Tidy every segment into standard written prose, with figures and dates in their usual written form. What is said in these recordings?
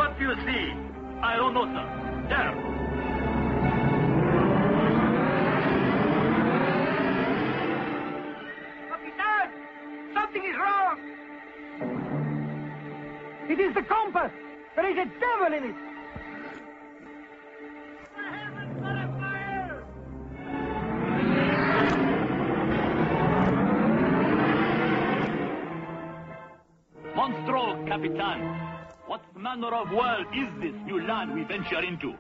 What do you see? I don't know, sir. There. Capitan! Something is wrong! It is the compass! There is a devil in it! The heavens are afire! Monstro, Capitan. What manner of world is this new land we venture into?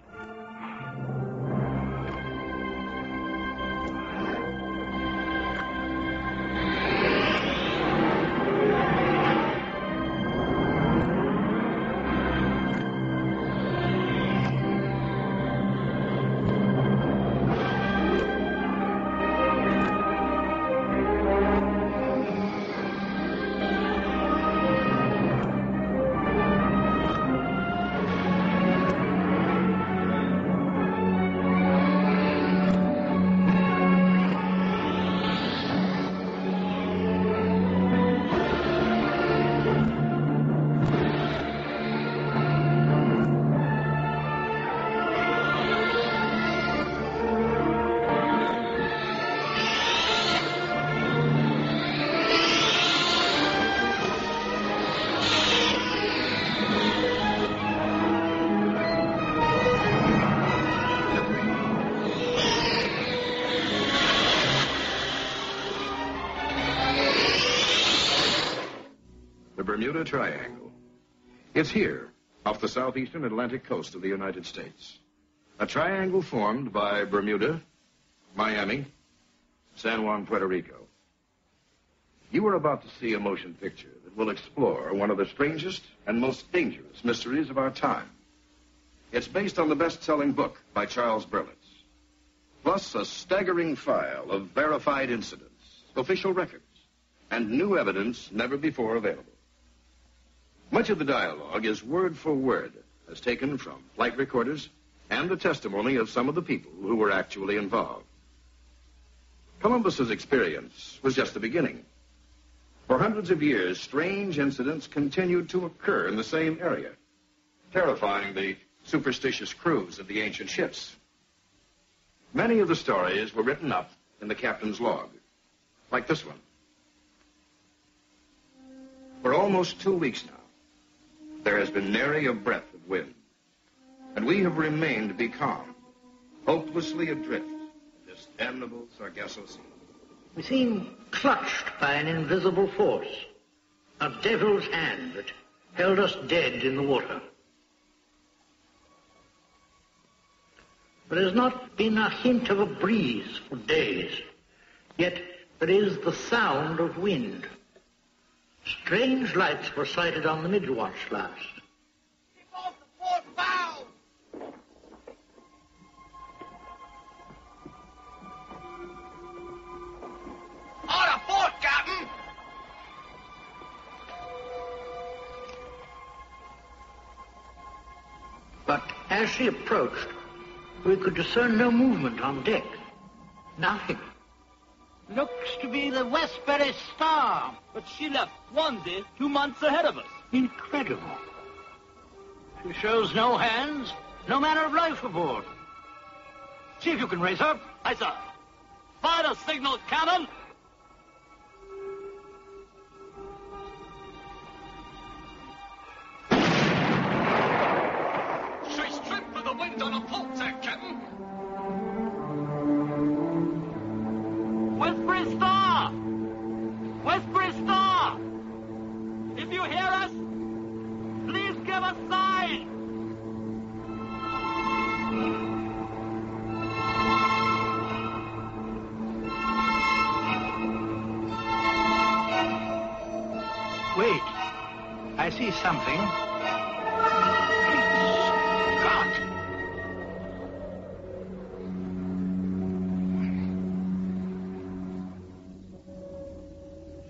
The Bermuda Triangle. It's here, off the southeastern Atlantic coast of the United States. A triangle formed by Bermuda, Miami, San Juan, Puerto Rico. You are about to see a motion picture that will explore one of the strangest and most dangerous mysteries of our time. It's based on the best-selling book by Charles Berlitz, plus a staggering file of verified incidents, official records, and new evidence never before available. Much of the dialogue is word for word, as taken from flight recorders and the testimony of some of the people who were actually involved. Columbus's experience was just the beginning. For hundreds of years, strange incidents continued to occur in the same area, terrifying the superstitious crews of the ancient ships. Many of the stories were written up in the captain's log, like this one. For almost 2 weeks now, there has been nary a breath of wind, and we have remained becalmed, hopelessly adrift in this damnable Sargasso Sea. We seem clutched by an invisible force, a devil's hand that held us dead in the water. There has not been a hint of a breeze for days, yet there is the sound of wind. Strange lights were sighted on the mid-watch last. Keep off the port bow! On a port, Captain! But as she approached, we could discern no movement on deck. Nothing. Looks to be the Westbury Star. But she left one day 2 months ahead of us. Incredible. She shows no hands, no manner of life aboard. See if you can raise her. Aye, sir. Fire a signal cannon. She's tripped with the wind on a port tack, Captain. Westbury Star! Westbury Star! If you hear us, please give a sign! Wait. I see something. Great Scott!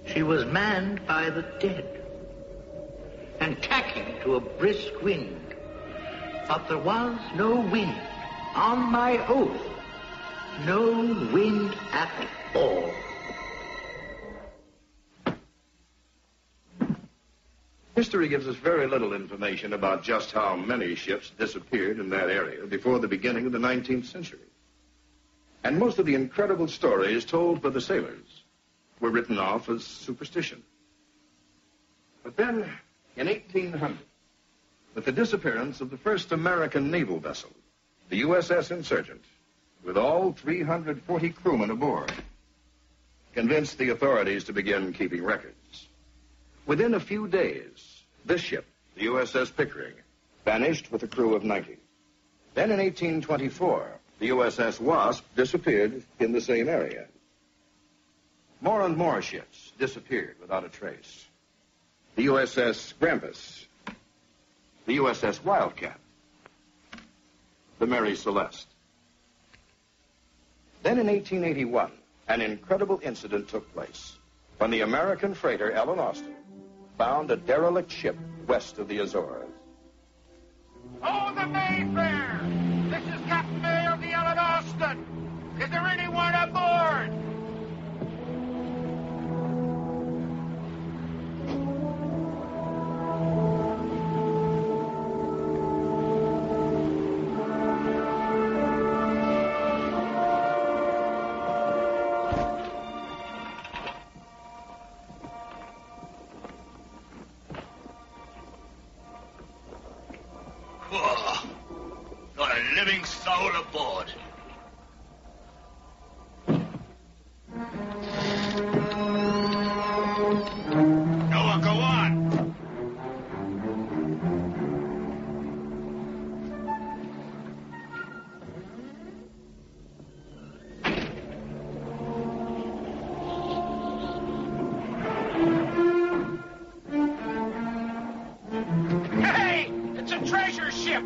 She was manned by the dead and tacking to a brisk wind. But there was no wind. On my oath, no wind at all. History gives us very little information about just how many ships disappeared in that area before the beginning of the 19th century. And most of the incredible stories told by the sailors were written off as superstition. But then, in 1800, with the disappearance of the first American naval vessel, the USS Insurgent, with all 340 crewmen aboard, convinced the authorities to begin keeping records. Within a few days, this ship, the USS Pickering, vanished with a crew of 90. Then in 1824, the USS Wasp disappeared in the same area. More and more ships disappeared without a trace. The USS Grampus, the USS Wildcat, the Mary Celeste. Then in 1881, an incredible incident took place when the American freighter Ellen Austin found a derelict ship west of the Azores. Oh, the Mayfair! This is Captain May of the Ellen Austin. Is there anyone aboard? Whoa. Not a living soul aboard. Noah, go on. Hey! It's a treasure ship!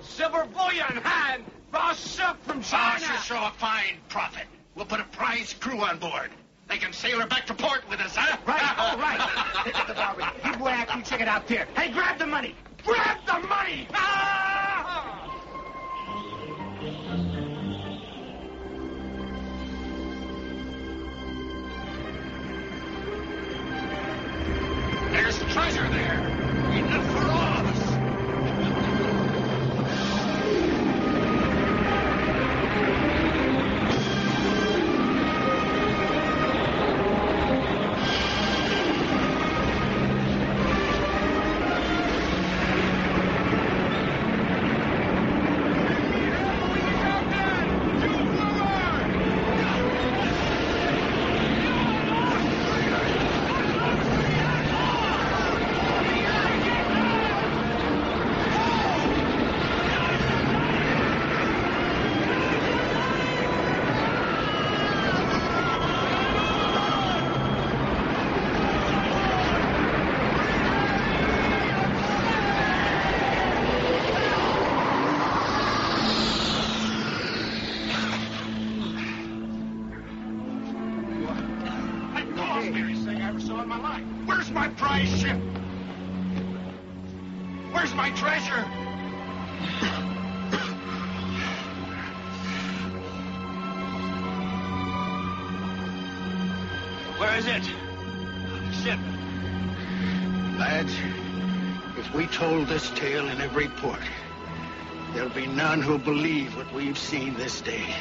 Silver bullion and raw silk from China! Should show a fine profit. We'll put a prize crew on board. They can sail her back to port with us, huh? Right, all right. Pick up the garbage. You boy after you check it out there. Hey, grab the money! Grab the money! Ah! There's treasure there. Enough for all of us. Where's my prize ship? Where's my treasure? Where is it? Ship. Lads, if we told this tale in every port, there'll be none who'll believe what we've seen this day.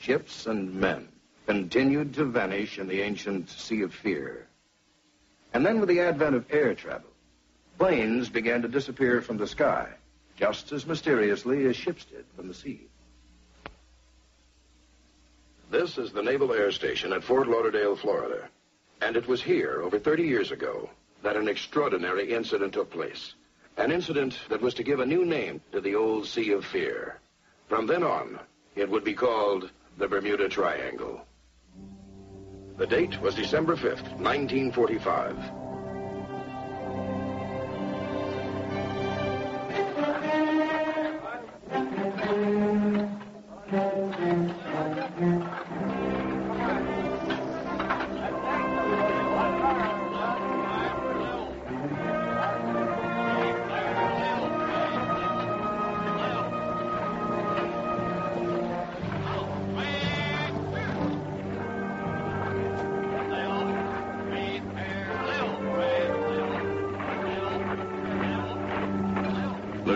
Ships and men continued to vanish in the ancient Sea of Fear. And then with the advent of air travel, planes began to disappear from the sky, just as mysteriously as ships did from the sea. This is the Naval Air Station at Fort Lauderdale, Florida. And it was here, over 30 years ago, that an extraordinary incident took place. An incident that was to give a new name to the old Sea of Fear. From then on, it would be called the Bermuda Triangle. The date was December 5th, 1945.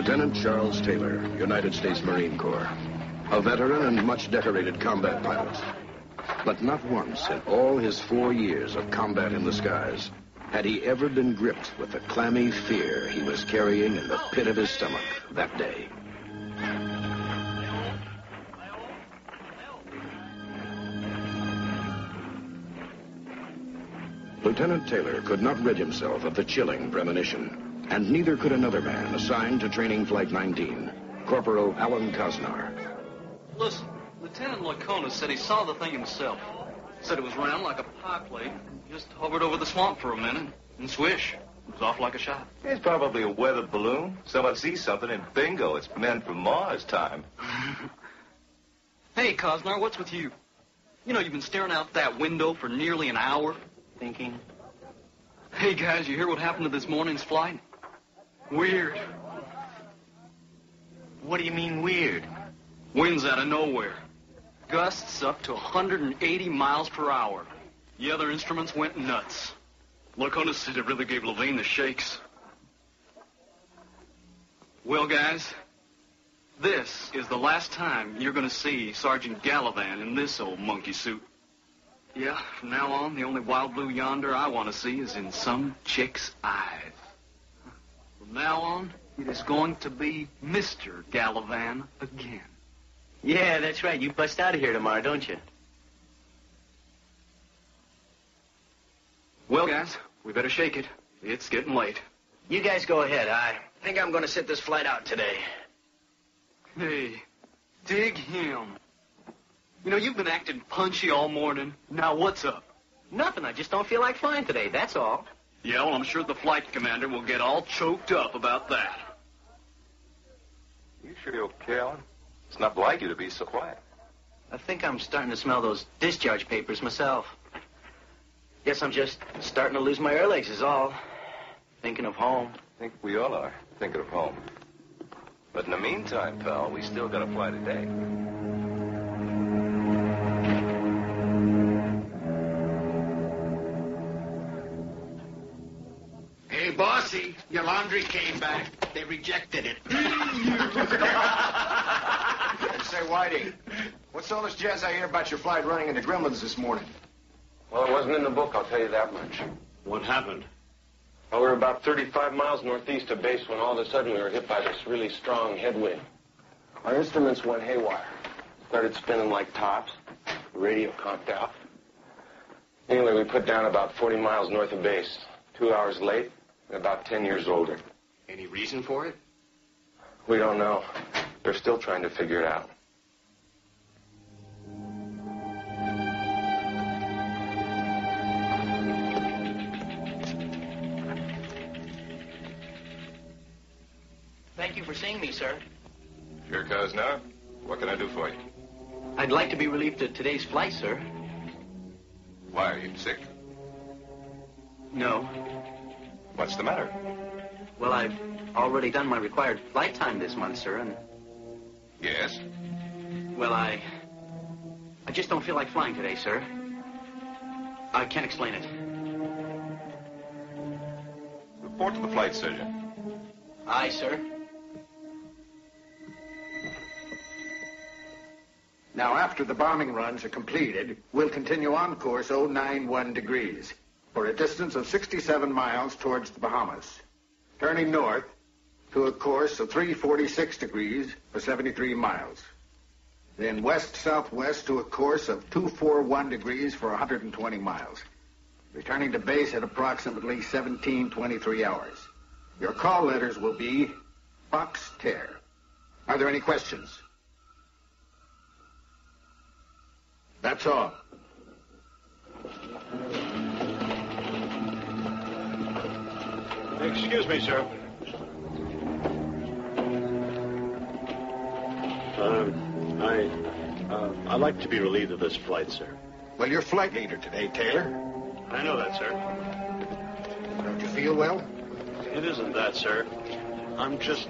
Lieutenant Charles Taylor, United States Marine Corps. A veteran and much decorated combat pilot. But not once in all his 4 years of combat in the skies had he ever been gripped with the clammy fear he was carrying in the pit of his stomach that day. Lieutenant Taylor could not rid himself of the chilling premonition, and neither could another man assigned to Training Flight 19, Corporal Alan Cosnar. Listen, Lieutenant Lacona said he saw the thing himself. Said it was round like a pie plate, just hovered over the swamp for a minute, and swish, it was off like a shot. It's probably a weather balloon. Someone sees something and bingo, it's meant for Mars time. Hey, Cosnar, what's with you? You know, you've been staring out that window for nearly an hour. Thinking? Hey, guys, you hear what happened to this morning's flight? Weird. What do you mean weird? Winds out of nowhere. Gusts up to 180 miles per hour. The other instruments went nuts. Lacona said it really gave Levine the shakes. Well, guys, this is the last time you're going to see Sergeant Gallivan in this old monkey suit. Yeah, from now on, the only wild blue yonder I want to see is in some chick's eyes. From now on, it is going to be Mr. Gallivan again. Yeah, that's right. You bust out of here tomorrow, don't you? Well, guys, we better shake it. It's getting late. You guys go ahead. I think I'm going to sit this flight out today. Hey, dig him. You know, you've been acting punchy all morning. Now, what's up? Nothing. I just don't feel like flying today, that's all. Yeah, well, I'm sure the flight commander will get all choked up about that. You sure you're okay, Alan? It's not like you to be so quiet. I think I'm starting to smell those discharge papers myself. Guess I'm just starting to lose my air legs is all. Thinking of home. I think we all are thinking of home. But in the meantime, pal, we still got to fly today. Hey, bossy, your laundry came back. They rejected it. Say, Whitey, what's all this jazz I hear about your flight running into gremlins this morning? Well, it wasn't in the book, I'll tell you that much. What happened? Well, we were about 35 miles northeast of base when all of a sudden we were hit by this really strong headwind. Our instruments went haywire. Started spinning like tops. The radio conked out. Anyway, we put down about 40 miles north of base. 2 hours late and about 10 years older. Any reason for it? We don't know. They're still trying to figure it out. Thank you for seeing me, sir. Sure, Cosnar. What can I do for you? I'd like to be relieved of today's flight, sir. Why, are you sick? No. What's the matter? Well, I've already done my required flight time this month, sir, and... Yes? Well, I just don't feel like flying today, sir. I can't explain it. Report to the flight surgeon. Aye, sir. Now, after the bombing runs are completed, we'll continue on course 091 degrees for a distance of 67 miles towards the Bahamas, turning north to a course of 346 degrees for 73 miles. Then west-southwest to a course of 241 degrees for 120 miles, returning to base at approximately 17:23 hours. Your call letters will be Fox Tear. Are there any questions? That's all. Excuse me, sir. I'd like to be relieved of this flight, sir. Well, you're flight leader today, Taylor. I know that, sir. Don't you feel well? It isn't that, sir. I'm just...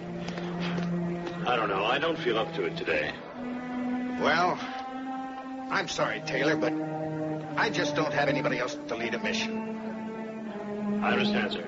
I don't know. I don't feel up to it today. Well, I'm sorry, Taylor, but I just don't have anybody else to lead a mission. I understand, sir.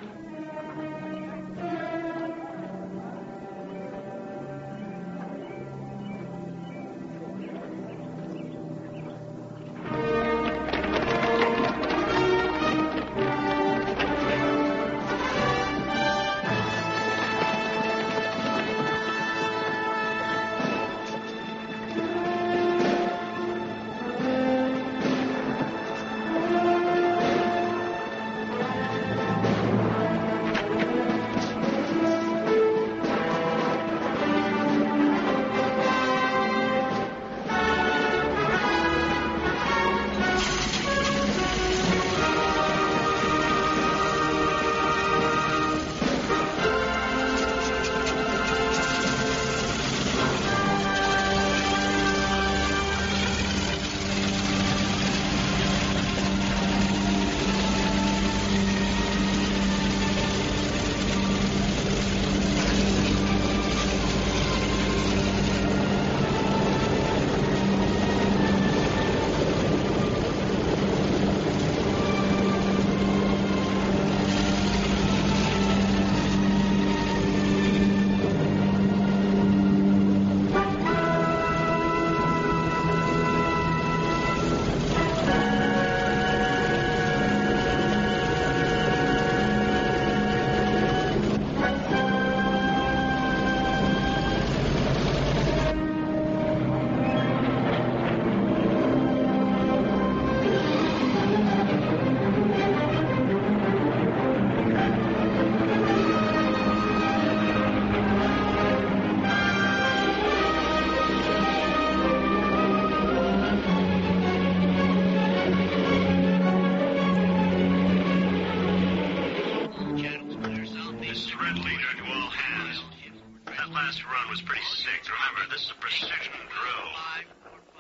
This is a precision drill. 545,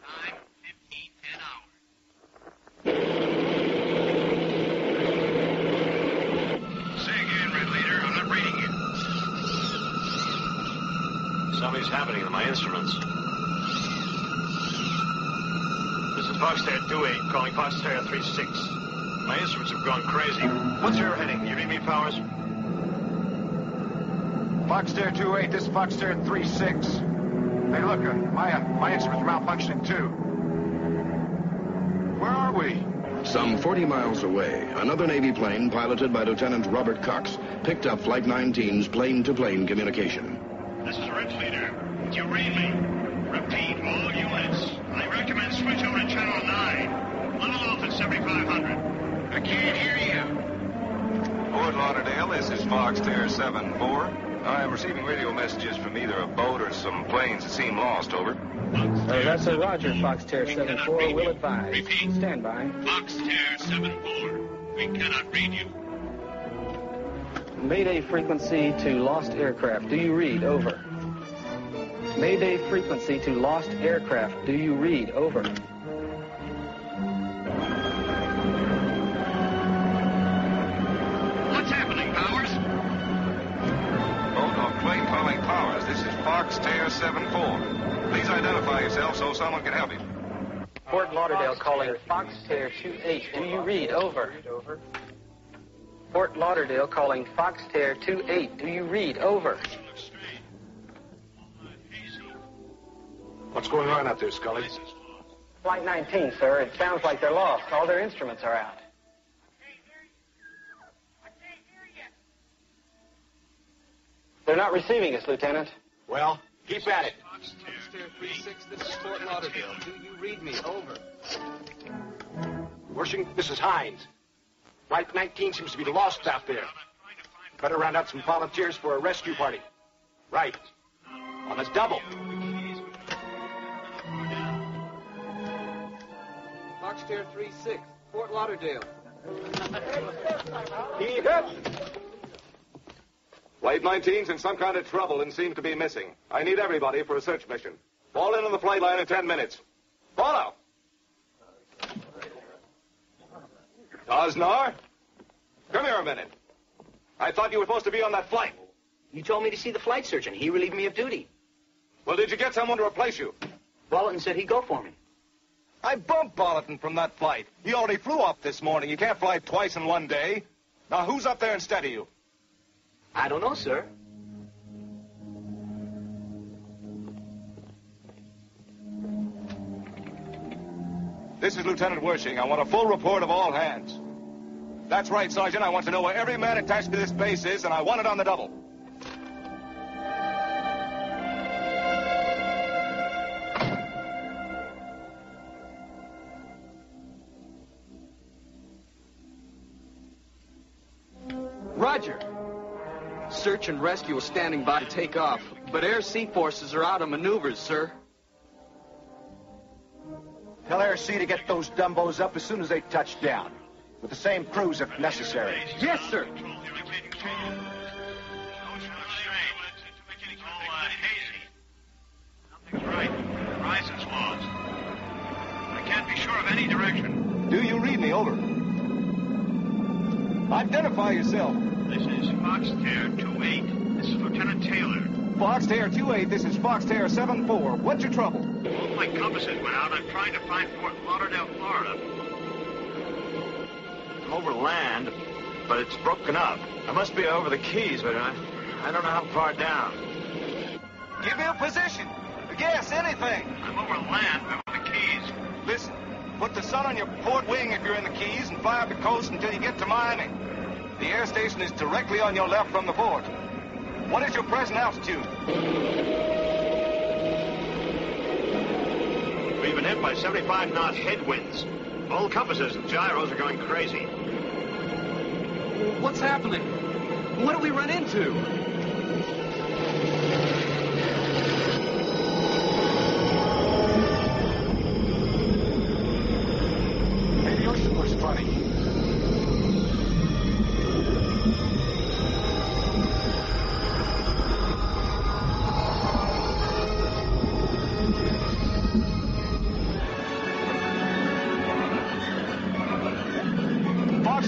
time 1510 hours. Say again, Red Leader. I'm not reading you. Something's happening to my instruments. This is Foxterra 28, calling Foxterra 36. My instruments have gone crazy. What's your heading? You read me, Powers? Foxterra 28, this is Foxterra 36. Hey, look, my instruments are malfunctioning too. Where are we? Some 40 miles away, another Navy plane piloted by Lieutenant Robert Cox picked up Flight 19's plane-to-plane communication. This is Red Leader. Do you read me? Repeat, all units. I recommend switch over to Channel 9. Level off at 7,500. I can't hear you. Fort Lauderdale, this is Foxterra 74. I am receiving radio messages from either a boat or some planes that seem lost, over. That's a Roger, Foxterra 74. Will advise. Repeat. Stand by. Foxterra 74. We cannot read you. Mayday frequency to lost aircraft. Do you read? Over. Mayday frequency to lost aircraft. Do you read? Over. What's happening, Powers? Boat or plane calling Powers. This is Foxterra 74. Please identify yourself so someone can help you. Fort Lauderdale calling Foxterra 28. Do you read? Over. Fort Lauderdale calling Foxterra 28. Do you read? Over. What's going on out there, Scully? Flight 19, sir. It sounds like they're lost. All their instruments are out. They're not receiving us, Lieutenant. Well, keep at it. Foxterra 36, this is Fort Lauderdale. Do you read me? Over. Washington, this is Hines. Flight 19 seems to be lost out there. Better round out some volunteers for a rescue party. Right. On a double. Foxterra 36, Fort Lauderdale. Keep it. Flight 19's in some kind of trouble and seems to be missing. I need everybody for a search mission. Fall in on the flight line in 10 minutes. Fall out. Osnar? Come here a minute. I thought you were supposed to be on that flight. You told me to see the flight surgeon. He relieved me of duty. Well, did you get someone to replace you? Bolton said he'd go for me. I bumped Bolton from that flight. He already flew up this morning. You can't fly twice in one day. Now, who's up there instead of you? I don't know, sir. This is Lieutenant Wershing. I want a full report of all hands. That's right, Sergeant. I want to know where every man attached to this base is, and I want it on the double. Roger. Search and rescue is standing by to take off, but Air Sea forces are out of maneuvers, sir. Tell Air Sea to get those Dumbos up as soon as they touch down. With the same crews if necessary. Yes, sir. Something's right. The horizon's lost. I can't be sure of any direction. Do you read me? Over. Identify yourself. This is Foxterra 28. This is Lieutenant Taylor. Foxterra 28, this is Foxterra 74. What's your trouble? Both my compasses went out. I'm trying to find Fort Lauderdale, Florida. I'm over land, but it's broken up. I must be over the Keys, but I don't know how far down. Give me a position. Guess anything. I'm over land, but over the Keys. Listen, put the sun on your port wing if you're in the Keys and fly up the coast until you get to Miami. The air station is directly on your left from the port. What is your present altitude? We've been hit by 75-knot headwinds. All compasses and gyros are going crazy. What's happening? What do we run into? Hey, the ocean looks funny.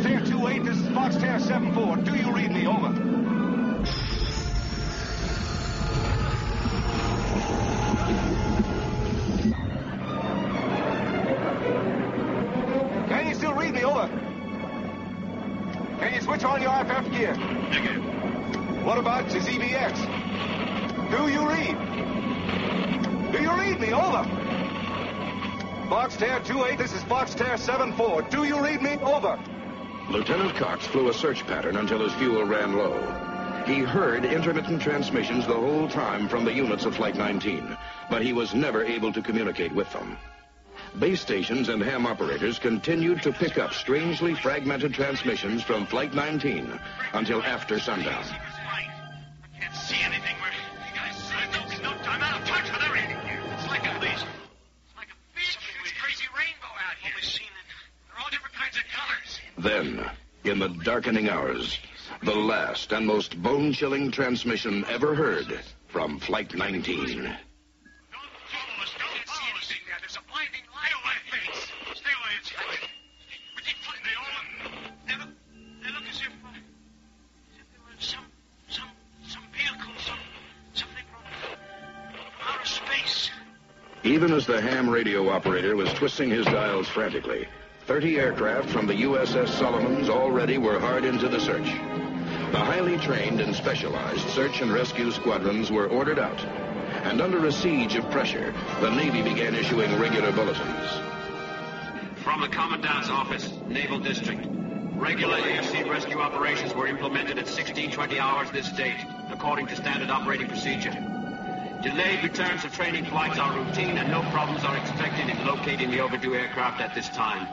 Foxtail 2-8, this is Foxtail 7-4. Do you read me? Over. Can you still read me? Over. Can you switch on your IFF gear? Negative. What about your ZBX? Do you read? Do you read me? Over. Foxtail 2-8, this is Foxtail 7-4. Do you read me? Over. Lieutenant Cox flew a search pattern until his fuel ran low. He heard intermittent transmissions the whole time from the units of Flight 19, but he was never able to communicate with them. Base stations and ham operators continued to pick up strangely fragmented transmissions from Flight 19 until after sundown. I can't see anything. You guys, I'm out of touch with everything here. It's like a beach. It's like a beach. Huge crazy rainbow out here. We've seen it. They're all different kinds of colors. Then, in the darkening hours, the last and most bone-chilling transmission ever heard from Flight 19. Even as the ham radio operator was twisting his dials frantically, 30 aircraft from the USS Solomons already were hard into the search. The highly trained and specialized search and rescue squadrons were ordered out, and under a siege of pressure, the Navy began issuing regular bulletins. From the Commandant's Office, Naval District. Regular air-sea rescue operations were implemented at 16:20 hours this date, according to standard operating procedure. Delayed returns of training flights are routine, and no problems are expected in locating the overdue aircraft at this time.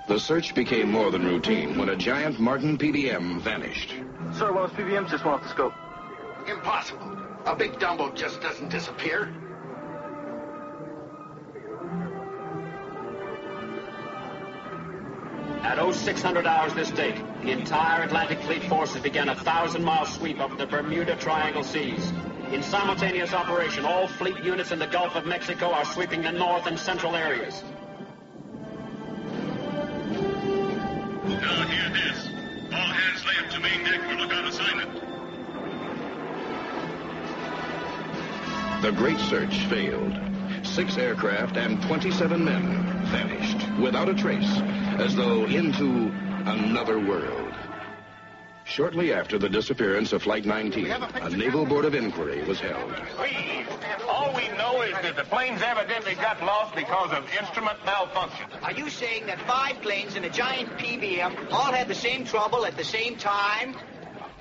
The search became more than routine when a giant Martin PBM vanished. Sir, one of those PBMs just went off the scope. Impossible. A big Dumbo just doesn't disappear. At 0600 hours this date, the entire Atlantic Fleet forces began a 1,000-mile sweep over the Bermuda Triangle Seas. In simultaneous operation, all fleet units in the Gulf of Mexico are sweeping the north and central areas. Now hear this. All hands lay up to main deck for lookout assignment. The great search failed. 6 aircraft and 27 men vanished without a trace, as though into another world. Shortly after the disappearance of Flight 19, a Naval Board of Inquiry was held. All we know is that the planes evidently got lost because of instrument malfunction. Are you saying that 5 planes in a giant PBM all had the same trouble at the same time?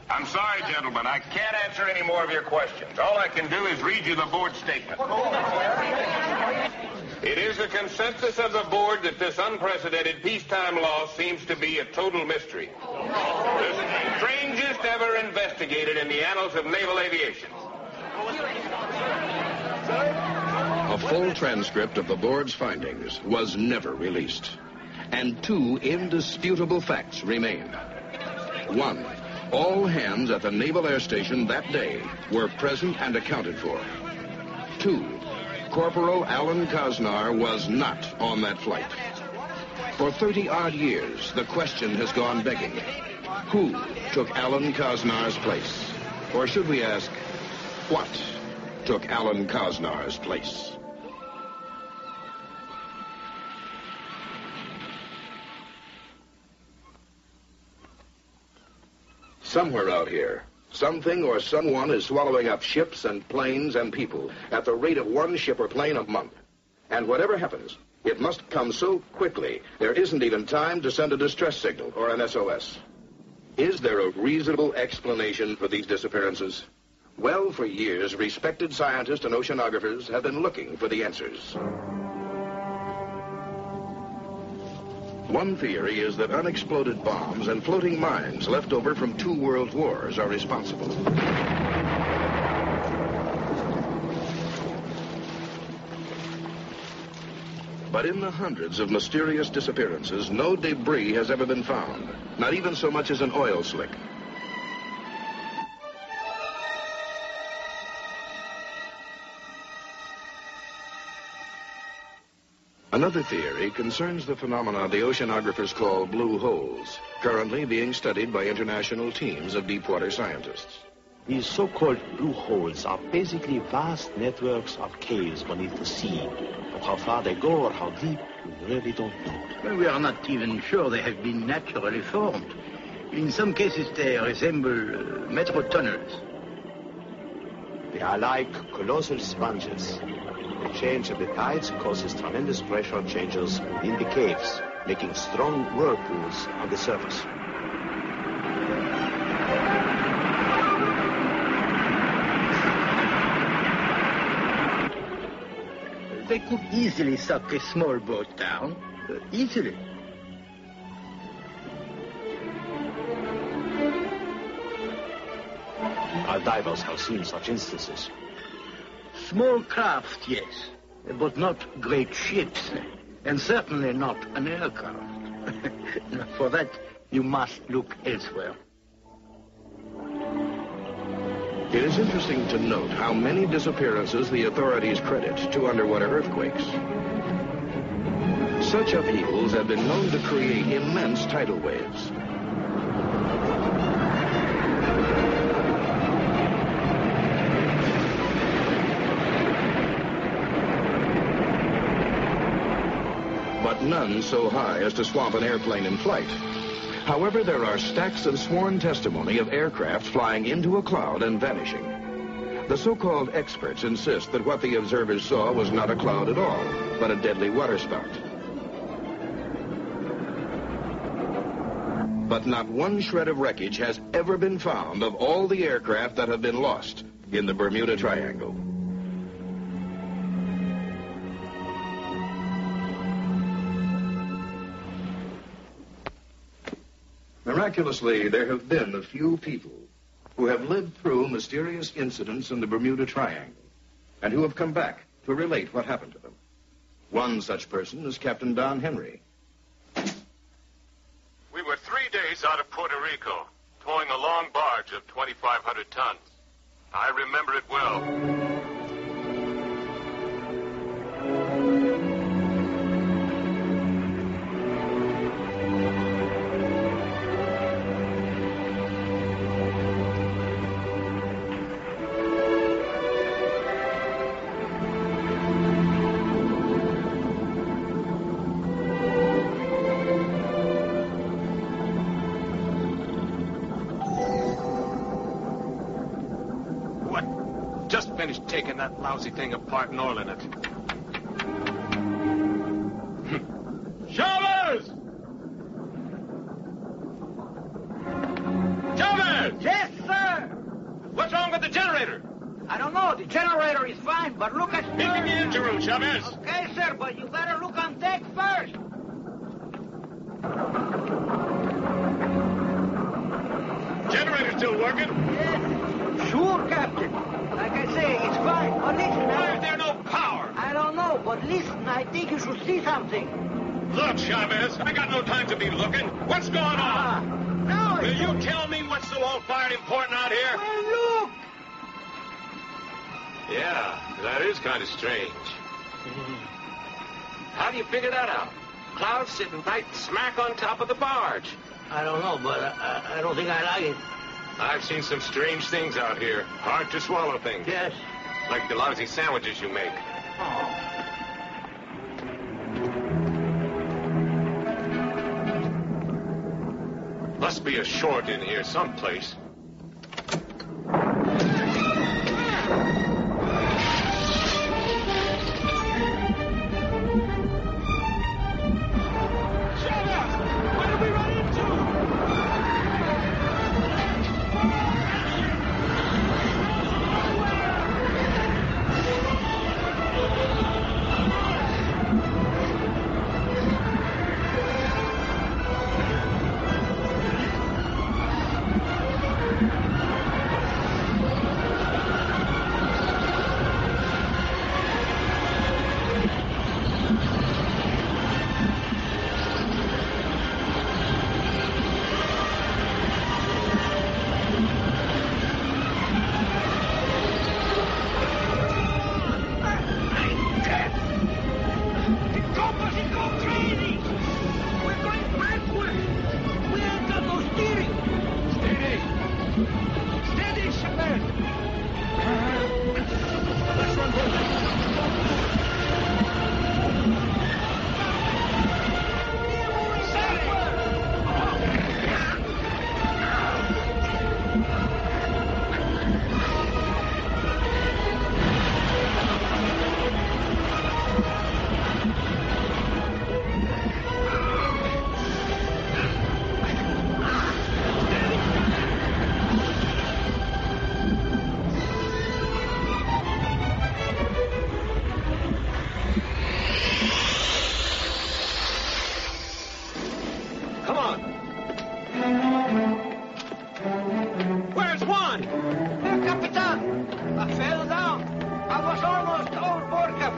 I'm sorry, gentlemen. I can't answer any more of your questions. All I can do is read you the board statement. It is the consensus of the board that this unprecedented peacetime loss seems to be a total mystery. The strangest ever investigated in the annals of naval aviation. A full transcript of the board's findings was never released, and 2 indisputable facts remain. 1, all hands at the Naval Air Station that day were present and accounted for. 2, Corporal Alan Kosnar was not on that flight. For 30-odd years, the question has gone begging. Who took Alan Kosnar's place? Or should we ask, what took Alan Kosnar's place? Somewhere out here, something or someone is swallowing up ships and planes and people at the rate of 1 ship or plane a month. And whatever happens, it must come so quickly, there isn't even time to send a distress signal or an SOS. Is there a reasonable explanation for these disappearances? Well, for years, respected scientists and oceanographers have been looking for the answers. One theory is that unexploded bombs and floating mines left over from 2 world wars are responsible. But in the hundreds of mysterious disappearances, no debris has ever been found, not even so much as an oil slick. Another theory concerns the phenomena the oceanographers call blue holes, currently being studied by international teams of deepwater scientists. These so-called blue holes are basically vast networks of caves beneath the sea. But how far they go or how deep, we really don't know. Well, we are not even sure they have been naturally formed. In some cases, they resemble metro tunnels. They are like colossal sponges. The change of the tides causes tremendous pressure changes in the caves, making strong whirlpools on the surface. They could easily suck a small boat down. Easily. Our divers have seen such instances. Small craft, yes, but not great ships, and certainly not an aircraft. For that, you must look elsewhere. It is interesting to note how many disappearances the authorities credit to underwater earthquakes. Such upheavals have been known to create immense tidal waves. But none so high as to swamp an airplane in flight. However, there are stacks of sworn testimony of aircraft flying into a cloud and vanishing. The so-called experts insist that what the observers saw was not a cloud at all, but a deadly waterspout. But not one shred of wreckage has ever been found of all the aircraft that have been lost in the Bermuda Triangle. Miraculously, there have been a few people who have lived through mysterious incidents in the Bermuda Triangle and who have come back to relate what happened to them. One such person is Captain Don Henry. We were 3 days out of Puerto Rico, towing a long barge of 2,500 tons. I remember it well. Finished taking that lousy thing apart and oiling it. Chavez! Chavez! Yes, sir! What's wrong with the generator? I don't know. The generator is fine, but look at... Meet me in the engine room, Chavez. Okay, sir, but you better look on deck first. Generator still working? Yes. Sure, Captain. Like I say, it's fine. But listen, why is there no power? I don't know, but listen, I think you should see something. Look, Chavez, I got no time to be looking. What's going on? No, will you tell me what's so all-fired important out here? Well, look. Yeah, that is kind of strange. How do you figure that out? Clouds sitting right smack on top of the barge. I don't know, but I don't think I like it. I've seen some strange things out here. Hard to swallow things. Yes. Like the lousy sandwiches you make. Oh. Must be a short in here someplace.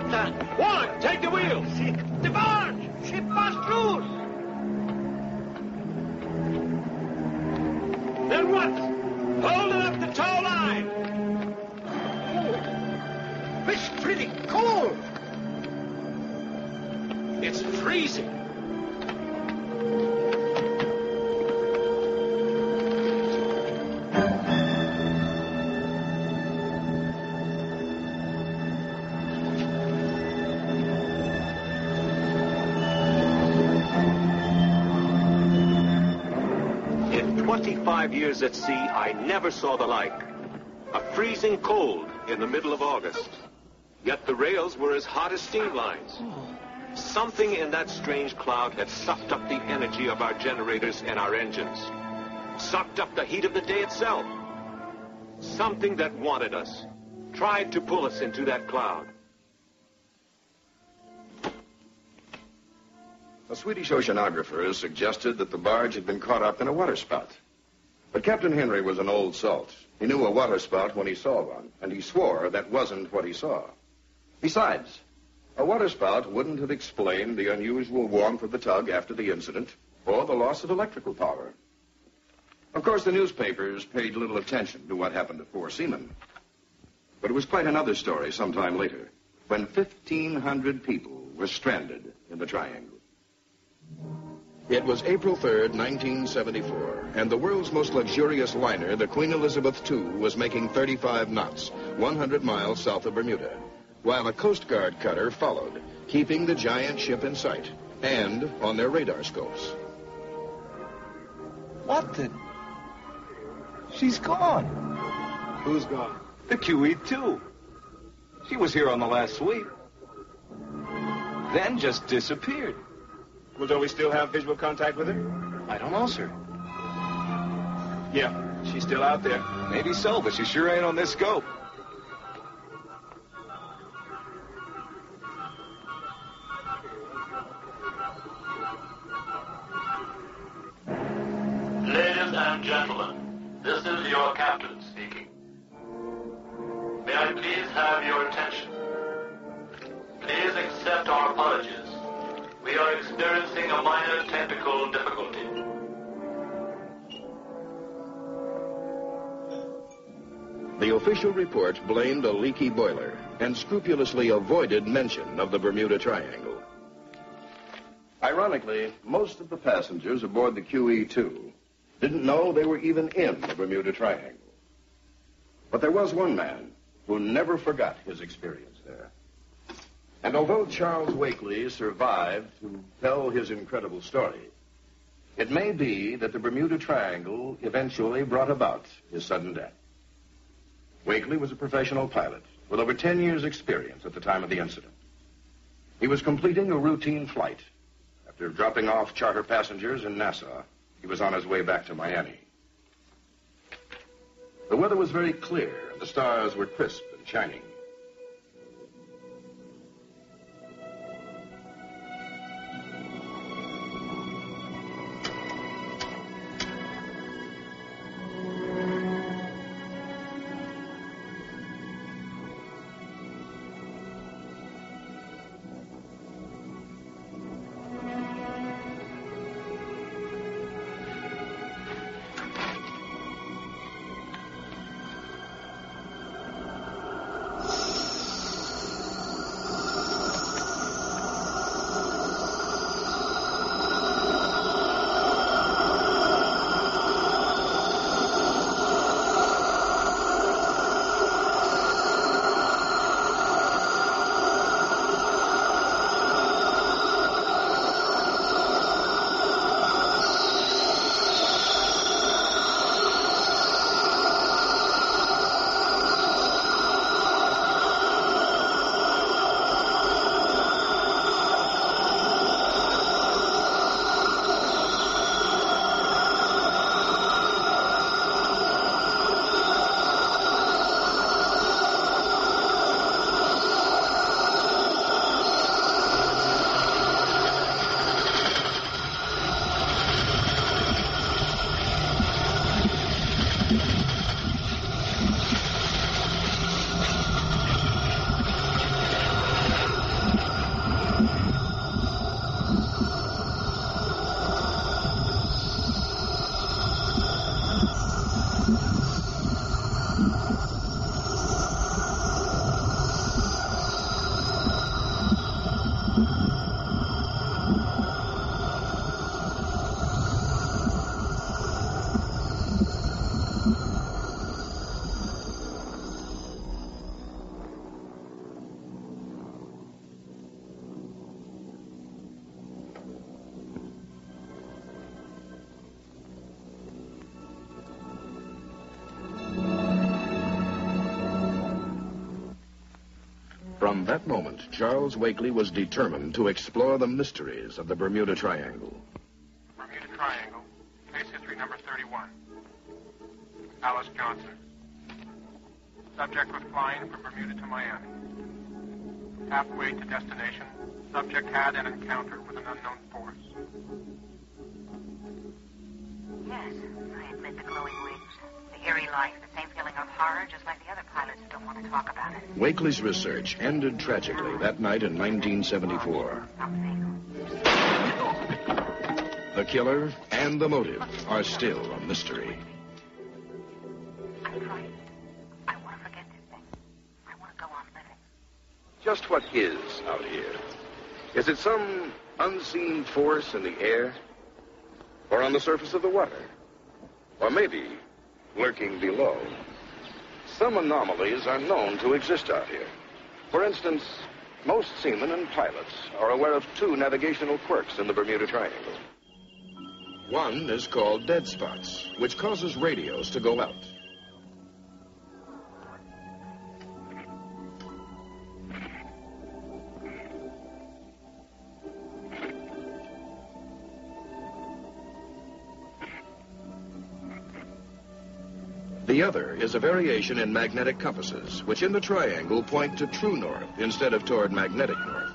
Captain! One, take the wheel! The barge! Ship must loose! Then what? Hold it up the tow line! It's pretty cold! It's freezing. In 25 years at sea, I never saw the like. A freezing cold in the middle of August. Yet the rails were as hot as steam lines. Something in that strange cloud had sucked up the energy of our generators and our engines. Sucked up the heat of the day itself. Something that wanted us. Tried to pull us into that cloud. A Swedish oceanographer suggested that the barge had been caught up in a waterspout. But Captain Henry was an old salt. He knew a waterspout when he saw one, and he swore that wasn't what he saw. Besides, a waterspout wouldn't have explained the unusual warmth of the tug after the incident, or the loss of electrical power. Of course, the newspapers paid little attention to what happened to four seamen. But it was quite another story sometime later, when 1,500 people were stranded in the Triangle. It was April 3rd, 1974, and the world's most luxurious liner, the Queen Elizabeth II, was making 35 knots, 100 miles south of Bermuda, while a Coast Guard cutter followed, keeping the giant ship in sight and on their radar scopes. What the... She's gone. Who's gone? The QE2. She was here on the last sweep. Then just disappeared. Well, don't we still have visual contact with her? I don't know, sir. Yeah, she's still out there. Maybe so, but she sure ain't on this scope. Ladies and gentlemen, this is your captain speaking. May I please have your attention? Please accept our apologies. We are experiencing a minor technical difficulty. The official report blamed a leaky boiler and scrupulously avoided mention of the Bermuda Triangle. Ironically, most of the passengers aboard the QE2 didn't know they were even in the Bermuda Triangle. But there was one man who never forgot his experience there. And although Charles Wakely survived to tell his incredible story, it may be that the Bermuda Triangle eventually brought about his sudden death. Wakely was a professional pilot with over 10 years' experience at the time of the incident. He was completing a routine flight. After dropping off charter passengers in Nassau, he was on his way back to Miami. The weather was very clear, and the stars were crisp and shining. From that moment, Charles Wakely was determined to explore the mysteries of the Bermuda Triangle. Bermuda Triangle, case history number 31. Alice Johnson. Subject was flying from Bermuda to Miami. Halfway to destination, subject had an encounter with an unknown force. Yes, I admit the glowing wings, the eerie light, the same feeling of horror, just like the other pilots don't want to talk about it. Wakely's research ended tragically that night in 1974. The killer and the motive are still a mystery. I'm frightened. I want to forget this thing. I want to go on living. Just what is out here? Is it some unseen force in the air? Or on the surface of the water? Or maybe lurking below? Some anomalies are known to exist out here. For instance, most seamen and pilots are aware of two navigational quirks in the Bermuda Triangle. One is called dead spots, which causes radios to go out. The other is a variation in magnetic compasses, which in the triangle point to true north instead of toward magnetic north.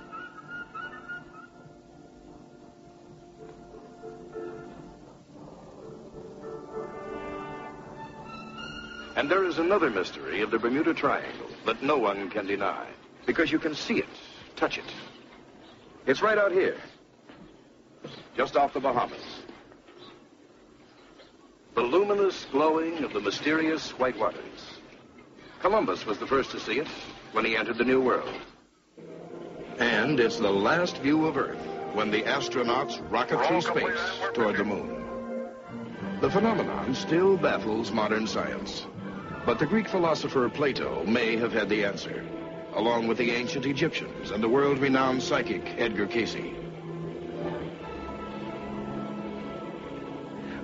And there is another mystery of the Bermuda Triangle that no one can deny, because you can see it, touch it. It's right out here, just off the Bahamas. The luminous glowing of the mysterious white waters. Columbus was the first to see it when he entered the New World. And it's the last view of Earth when the astronauts rocket through space toward the moon. The phenomenon still baffles modern science. But the Greek philosopher Plato may have had the answer, along with the ancient Egyptians and the world-renowned psychic Edgar Cayce.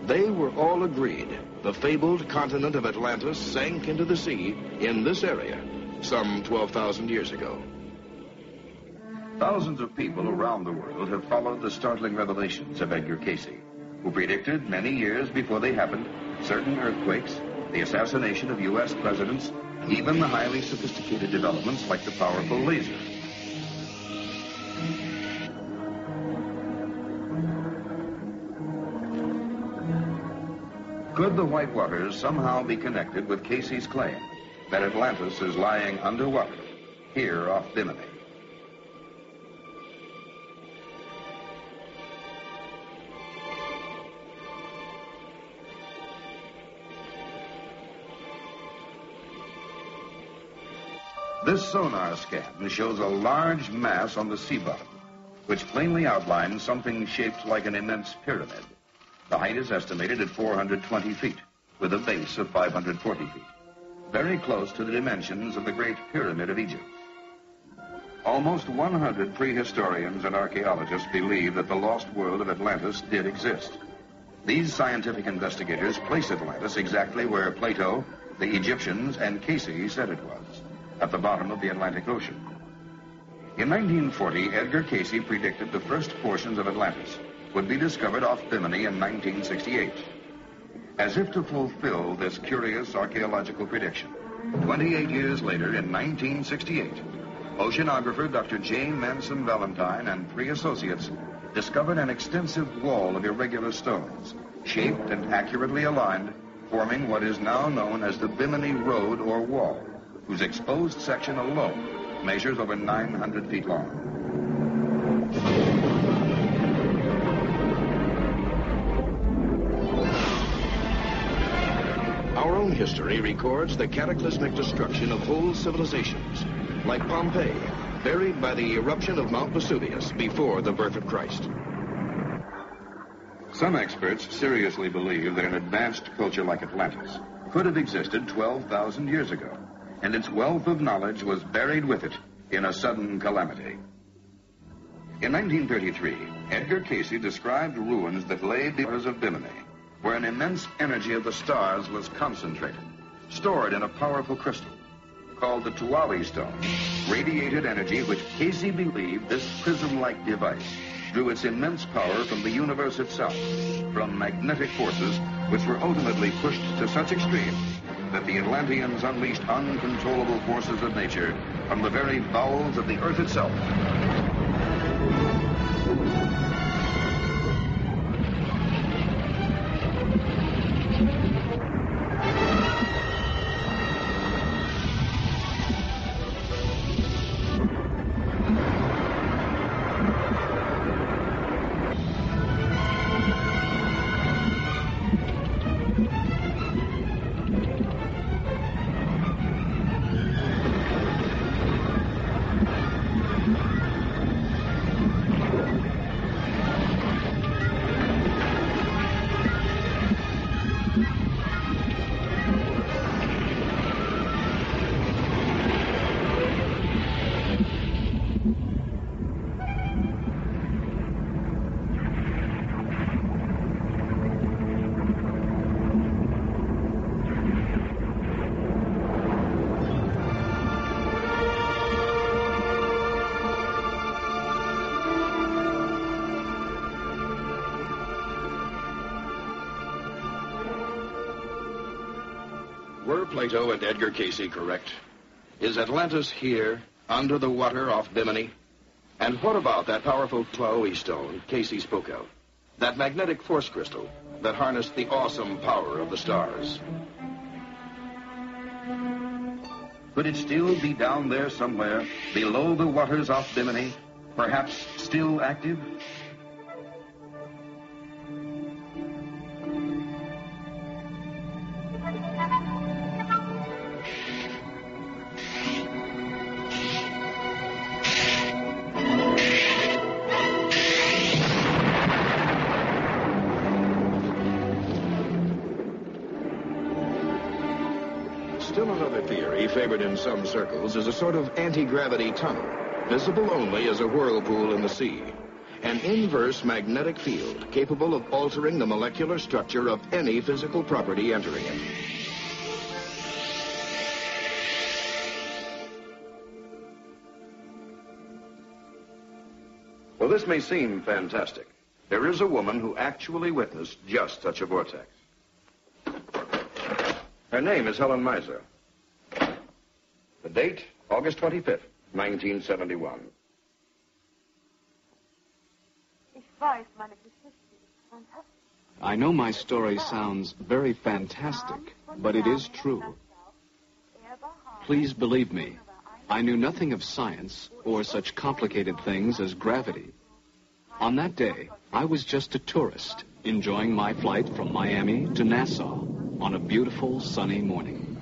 They were all agreed the fabled continent of Atlantis sank into the sea in this area some 12,000 years ago. Thousands of people around the world have followed the startling revelations of Edgar Cayce, who predicted many years before they happened certain earthquakes, the assassination of U.S. presidents, even the highly sophisticated developments like the powerful laser. Could the white waters somehow be connected with Cayce's claim that Atlantis is lying underwater here off Bimini? This sonar scan shows a large mass on the sea bottom, which plainly outlines something shaped like an immense pyramid. The height is estimated at 420 feet, with a base of 540 feet, very close to the dimensions of the Great Pyramid of Egypt. Almost 100 prehistorians and archaeologists believe that the lost world of Atlantis did exist. These scientific investigators place Atlantis exactly where Plato, the Egyptians, and Cayce said it was, at the bottom of the Atlantic Ocean. In 1940, Edgar Cayce predicted the first portions of Atlantis would be discovered off Bimini in 1968. As if to fulfill this curious archaeological prediction, 28 years later, in 1968, oceanographer Dr. J. Manson Valentine and 3 associates discovered an extensive wall of irregular stones, shaped and accurately aligned, forming what is now known as the Bimini Road or Wall, whose exposed section alone measures over 900 feet long. Our own history records the cataclysmic destruction of whole civilizations, like Pompeii, buried by the eruption of Mount Vesuvius before the birth of Christ. Some experts seriously believe that an advanced culture like Atlantis could have existed 12,000 years ago, and its wealth of knowledge was buried with it in a sudden calamity. In 1933, Edgar Cayce described ruins that lay the waters of Bimini, where an immense energy of the stars was concentrated, stored in a powerful crystal, called the Tuawi stone, radiated energy which Casey believed this prism-like device drew its immense power from the universe itself, from magnetic forces which were ultimately pushed to such extremes that the Atlanteans unleashed uncontrollable forces of nature from the very bowels of the earth itself. Were Plato and Edgar Casey correct? Is Atlantis here, under the water off Bimini? And what about that powerful Tuawi stone Casey spoke of? That magnetic force crystal that harnessed the awesome power of the stars? Could it still be down there somewhere, below the waters off Bimini, perhaps still active? Still another theory favored in some circles is a sort of anti-gravity tunnel, visible only as a whirlpool in the sea. An inverse magnetic field capable of altering the molecular structure of any physical property entering it. Well, this may seem fantastic. There is a woman who actually witnessed just such a vortex. Her name is Helen Meiser. The date, August 25th, 1971. I know my story sounds very fantastic, but it is true. Please believe me, I knew nothing of science or such complicated things as gravity. On that day, I was just a tourist, enjoying my flight from Miami to Nassau on a beautiful sunny morning.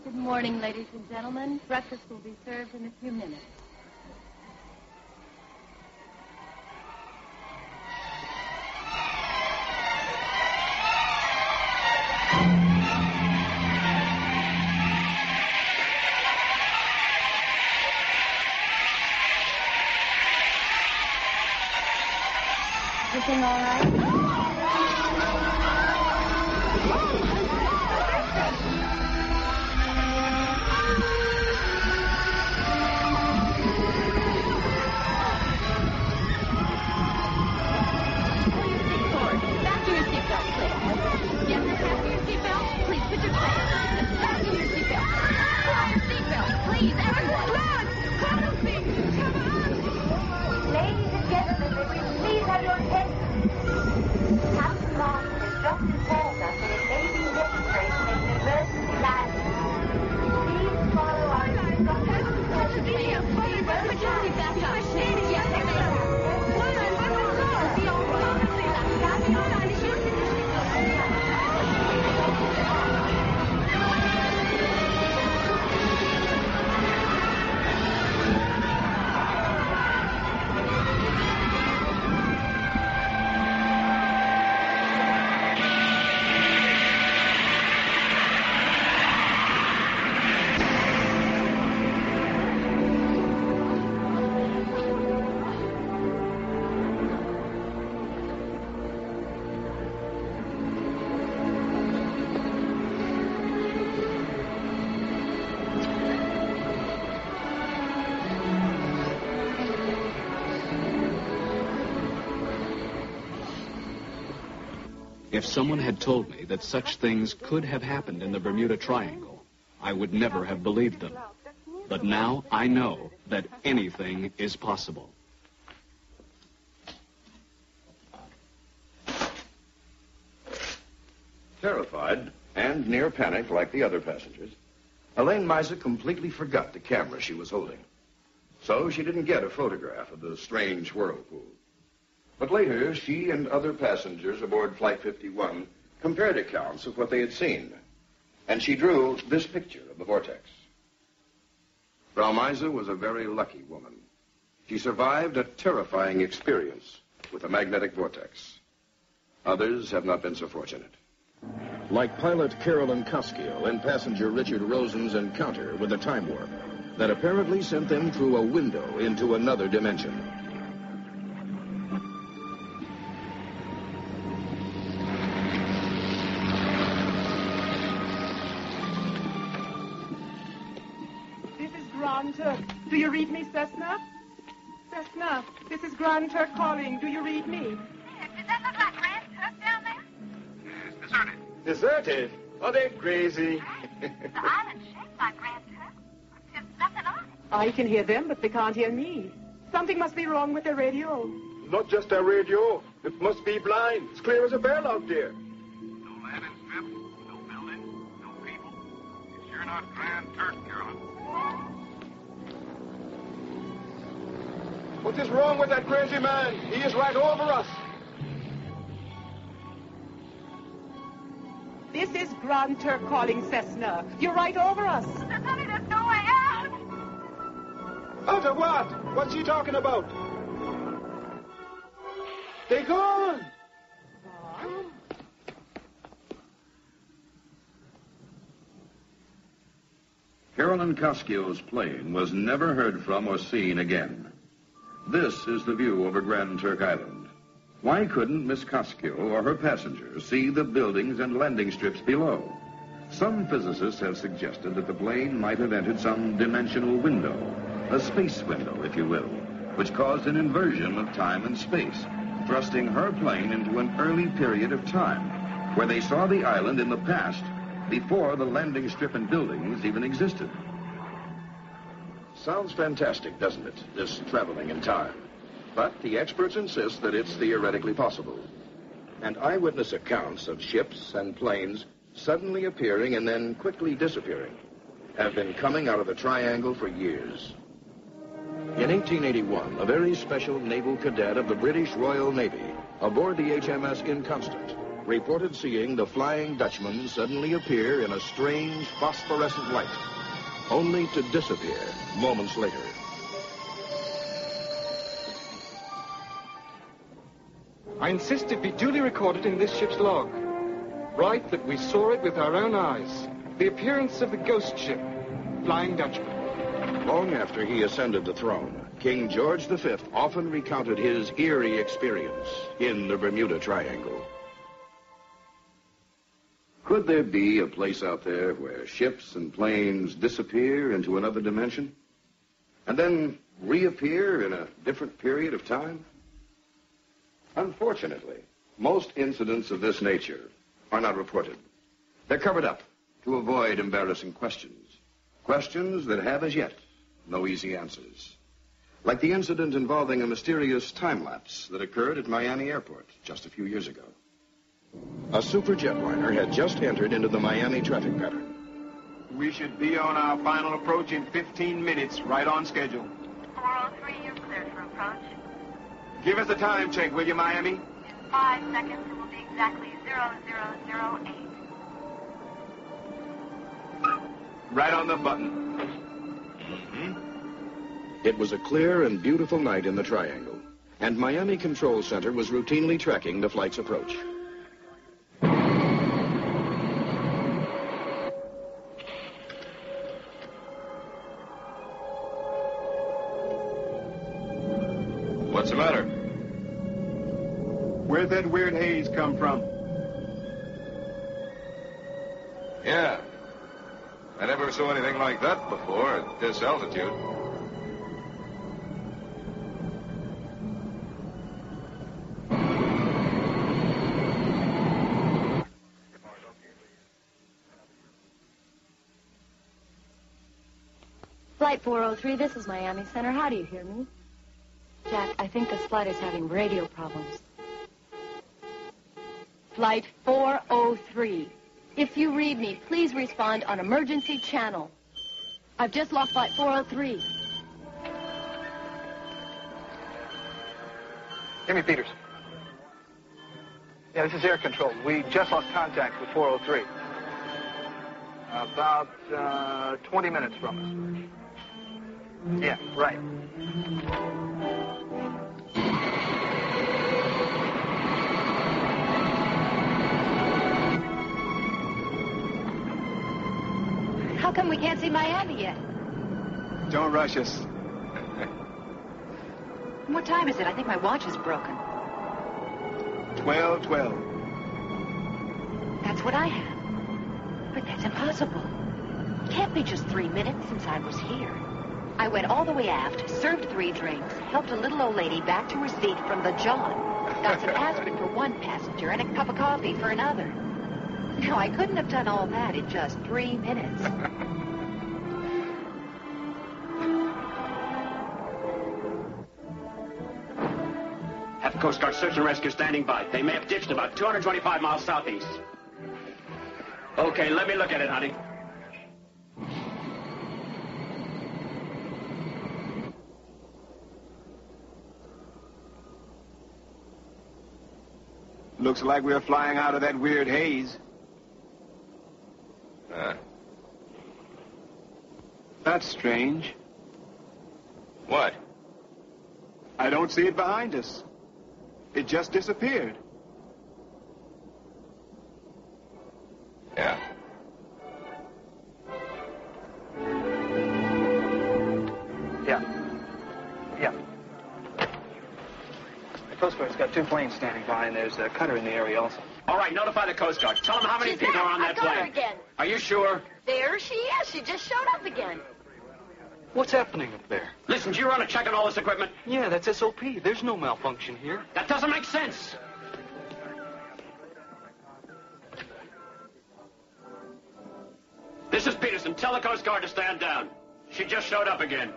Good morning, ladies and gentlemen. Breakfast will be served in a few minutes. Everything all right? If someone had told me that such things could have happened in the Bermuda Triangle, I would never have believed them. But now I know that anything is possible. Terrified and near panic like the other passengers, Elaine Miser completely forgot the camera she was holding. So she didn't get a photograph of the strange whirlpool. But later, she and other passengers aboard Flight 51 compared accounts of what they had seen. And she drew this picture of the vortex. Frau Miser was a very lucky woman. She survived a terrifying experience with a magnetic vortex. Others have not been so fortunate. Like pilot Carolyn Koskiel and passenger Richard Rosen's encounter with a time warp that apparently sent them through a window into another dimension. This is Grand Turk. Do you read me, Cessna? Cessna, this is Grand Turk calling. Do you read me? Does that look like Grand Turk down there? It's deserted. Deserted? Are they crazy? The island's shaped like Grand Turk. There's nothing on it. I can hear them, but they can't hear me. Something must be wrong with their radio. Not just our radio. It must be blind. It's clear as a bell out there. No landing strip, no building, no people. It's sure not Grand Turk, Carolyn. What is wrong with that crazy man? He is right over us. This is Grand Turk calling, Cessna. You're right over us. Sonny, there's no way out. Out of what? What's she talking about? They gone. Carolyn Koskiel's plane was never heard from or seen again. This is the view over Grand Turk Island. Why couldn't Miss Koskiel or her passengers see the buildings and landing strips below? Some physicists have suggested that the plane might have entered some dimensional window, a space window, if you will, which caused an inversion of time and space, thrusting her plane into an early period of time, where they saw the island in the past, before the landing strip and buildings even existed. Sounds fantastic, doesn't it, this traveling in time? But the experts insist that it's theoretically possible. And eyewitness accounts of ships and planes suddenly appearing and then quickly disappearing have been coming out of the triangle for years. In 1881, a very special naval cadet of the British Royal Navy, aboard the HMS Inconstant, reported seeing the Flying Dutchman suddenly appear in a strange phosphorescent light, only to disappear moments later. I insist it be duly recorded in this ship's log. Write that we saw it with our own eyes. The appearance of the ghost ship, Flying Dutchman. Long after he ascended the throne, King George V often recounted his eerie experience in the Bermuda Triangle. Could there be a place out there where ships and planes disappear into another dimension and then reappear in a different period of time? Unfortunately, most incidents of this nature are not reported. They're covered up to avoid embarrassing questions. Questions that have as yet no easy answers. Like the incident involving a mysterious time lapse that occurred at Miami Airport just a few years ago. A super jetliner had just entered into the Miami traffic pattern. We should be on our final approach in 15 minutes, right on schedule. 403, you're cleared for approach. Give us a time check, will you, Miami? In 5 seconds, it will be exactly 0008. Right on the button. It was a clear and beautiful night in the Triangle, and Miami Control Center was routinely tracking the flight's approach. What's the matter? Where'd that weird haze come from? Yeah. I never saw anything like that before at this altitude. Flight 403, this is Miami Center. How do you hear me? Jack, I think this flight is having radio problems. Flight 403. If you read me, please respond on emergency channel. I've just lost Flight 403. Jimmy Peters. Yeah, this is air control. We just lost contact with 403. About 20 minutes from us. Yeah, right. How come we can't see Miami yet? Don't rush us. What time is it? I think my watch is broken. 12:12. That's what I have. But that's impossible. It can't be just 3 minutes since I was here. I went all the way aft, served 3 drinks, helped a little old lady back to her seat from the John, got some aspirin for one passenger and a cup of coffee for another. Now, I couldn't have done all that in just 3 minutes. Have the Coast Guard search and rescue standing by. They may have ditched about 225 miles southeast. Okay, let me look at it, honey. Looks like we're flying out of that weird haze. That's strange. What? I don't see it behind us. It just disappeared. Yeah. Yeah. The Coast Guard's got 2 planes standing by, and there's a cutter in the area also. All right, notify the Coast Guard. Tell them how many people are on that I got her plane. again. Are you sure? There she is. She just showed up again. What's happening up there? Listen, do you run a check on all this equipment? Yeah, that's SOP. There's no malfunction here. That doesn't make sense. This is Peterson. Tell the Coast Guard to stand down. She just showed up again.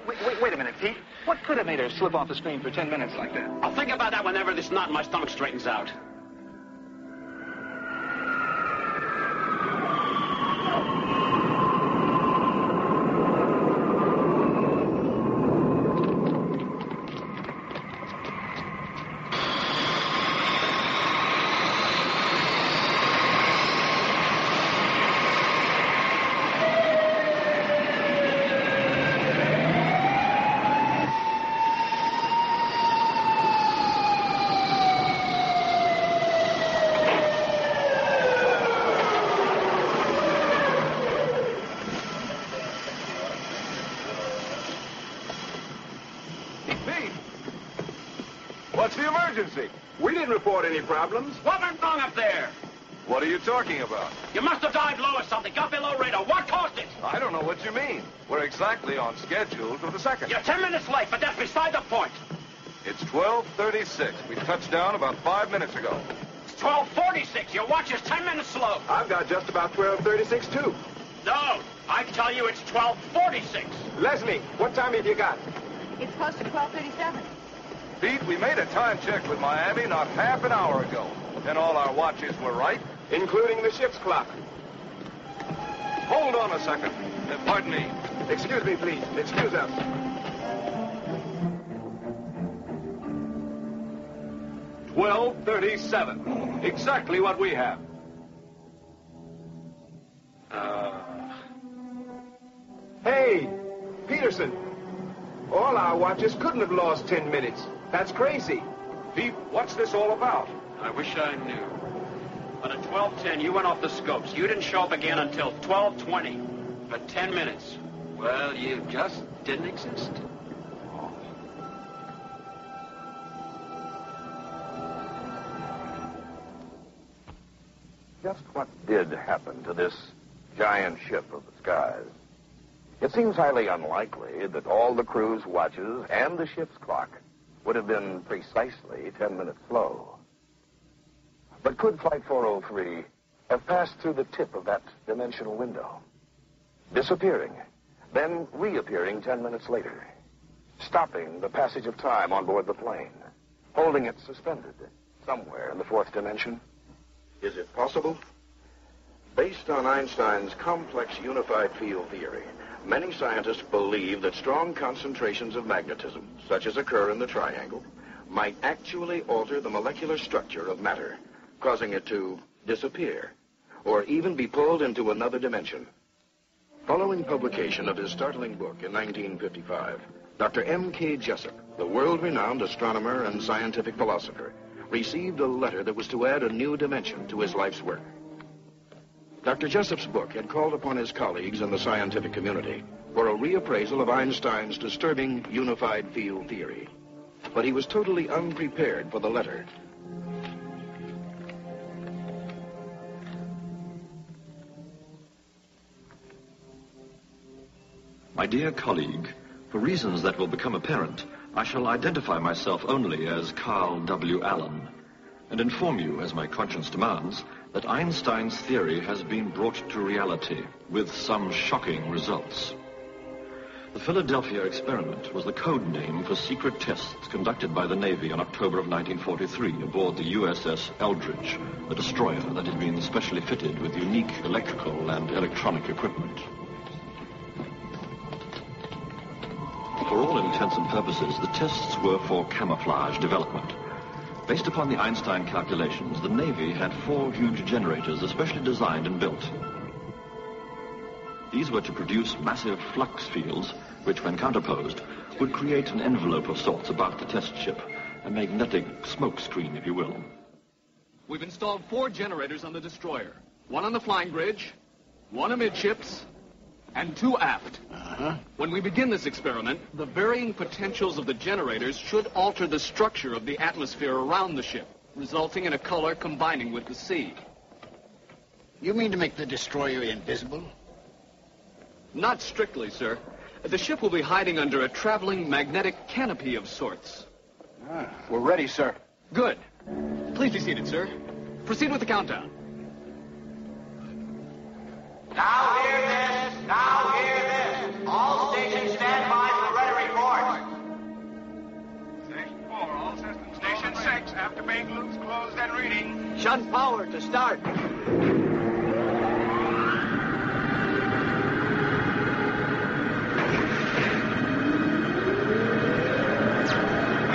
Wait a minute, Pete. What could have made her slip off the screen for 10 minutes like that? I'll think about that whenever this knot in my stomach straightens out. What's the emergency? We didn't report any problems. What went wrong up there? What are you talking about? You must have died low or something. Got below radar. What caused it? I don't know what you mean. We're exactly on schedule to the second. You're 10 minutes late, but that's beside the point. It's 12:36. We touched down about 5 minutes ago. It's 12:46. Your watch is 10 minutes slow. I've got just about 12:36, too. No, I tell you it's 12:46. Leslie, what time have you got? It's close to 12:37. Pete, we made a time check with Miami not half an hour ago. Then all our watches were right, including the ship's clock. Hold on a second. Pardon me. Excuse me, please. Excuse us. $12:37. Exactly what we have. Hey, Peterson. All our watches couldn't have lost 10 minutes. That's crazy. Pete, what's this all about? I wish I knew. But at 12:10, you went off the scopes. You didn't show up again until 12:20. For 10 minutes. Well, you just didn't exist. Just what did happen to this giant ship of the skies? It seems highly unlikely that all the crew's watches and the ship's clock would have been precisely 10 minutes slow. But could Flight 403 have passed through the tip of that dimensional window, disappearing then reappearing 10 minutes later, stopping the passage of time on board the plane, holding it suspended somewhere in the fourth dimension. Is it possible? Based on Einstein's complex unified field theory, many scientists believe that strong concentrations of magnetism, such as occur in the triangle, might actually alter the molecular structure of matter, causing it to disappear, or even be pulled into another dimension. Following publication of his startling book in 1955, Dr. M.K. Jessup, the world-renowned astronomer and scientific philosopher, received a letter that was to add a new dimension to his life's work. Dr. Jessup's book had called upon his colleagues in the scientific community for a reappraisal of Einstein's disturbing unified field theory. But he was totally unprepared for the letter. My dear colleague, for reasons that will become apparent, I shall identify myself only as Carl W. Allen, and inform you, as my conscience demands, that Einstein's theory has been brought to reality with some shocking results. The Philadelphia experiment was the code name for secret tests conducted by the Navy in October of 1943 aboard the USS Eldridge, a destroyer that had been specially fitted with unique electrical and electronic equipment. For all intents and purposes, the tests were for camouflage development. Based upon the Einstein calculations, the Navy had 4 huge generators especially designed and built. These were to produce massive flux fields, which, when counterposed, would create an envelope of sorts about the test ship, a magnetic smoke screen, if you will. We've installed 4 generators on the destroyer. 1 on the flying bridge, 1 amidships, and 2 aft. When we begin this experiment, the varying potentials of the generators should alter the structure of the atmosphere around the ship, resulting in a color combining with the sea. You mean to make the destroyer invisible? Not strictly, sir. The ship will be hiding under a traveling magnetic canopy of sorts. We're ready, sir. Good. Please be seated, sir. Proceed with the countdown. Now hear this! Now hear this! All stations stand by for weather report. Station 4, all systems. Station 6, after main loops closed and reading. Shunt power to start. We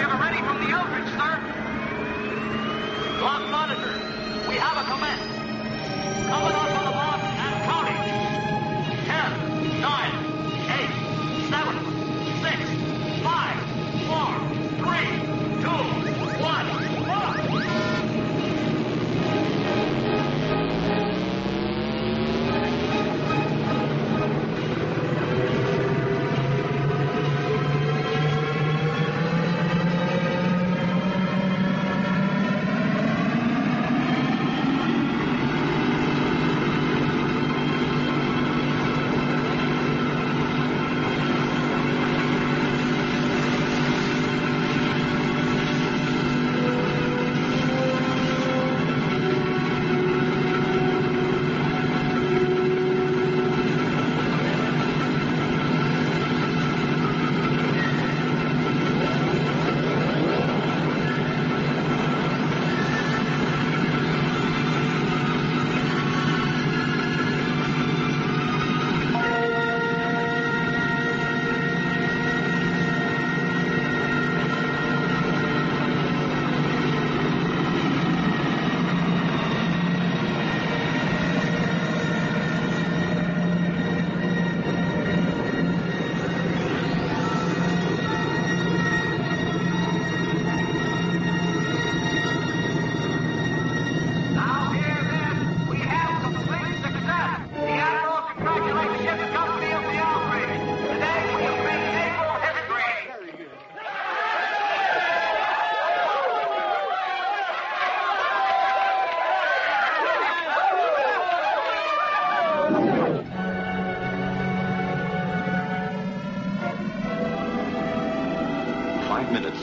have a ready from the Eldridge, sir. Lock monitor. We have a command. Coming up on the block and counting. 10, 9, 8, 7, 6, 5, 4, 3, 2, 1, lock!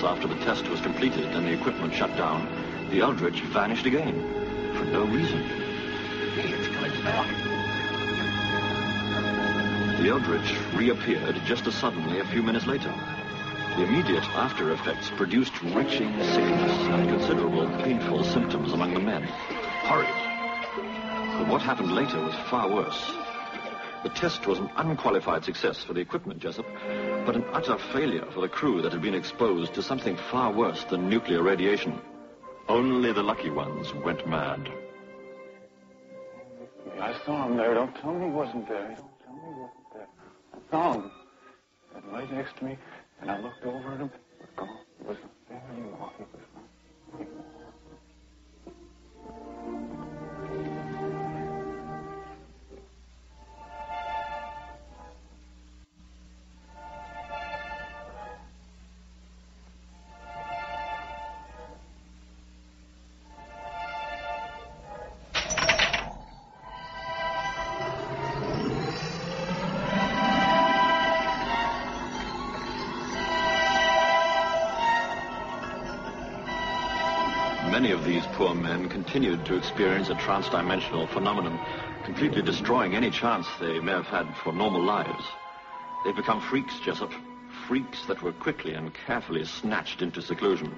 After the test was completed and the equipment shut down, the Eldridge vanished again, for no reason. Hey, it's coming back. The Eldridge reappeared just as suddenly a few minutes later. The immediate after effects produced retching sickness and considerable painful symptoms among the men. Horrid. But what happened later was far worse. The test was an unqualified success for the equipment, Jessup, but an utter failure for the crew that had been exposed to something far worse than nuclear radiation. Only the lucky ones went mad. I saw him there. Don't tell me he wasn't there. Don't tell me he wasn't there. I saw him. He was right next to me, and I looked over at him. He was gone. He wasn't there anymore. He was gone anymore. Many of these poor men continued to experience a trans-dimensional phenomenon, completely destroying any chance they may have had for normal lives. They've become freaks, Jessup. Freaks that were quickly and carefully snatched into seclusion.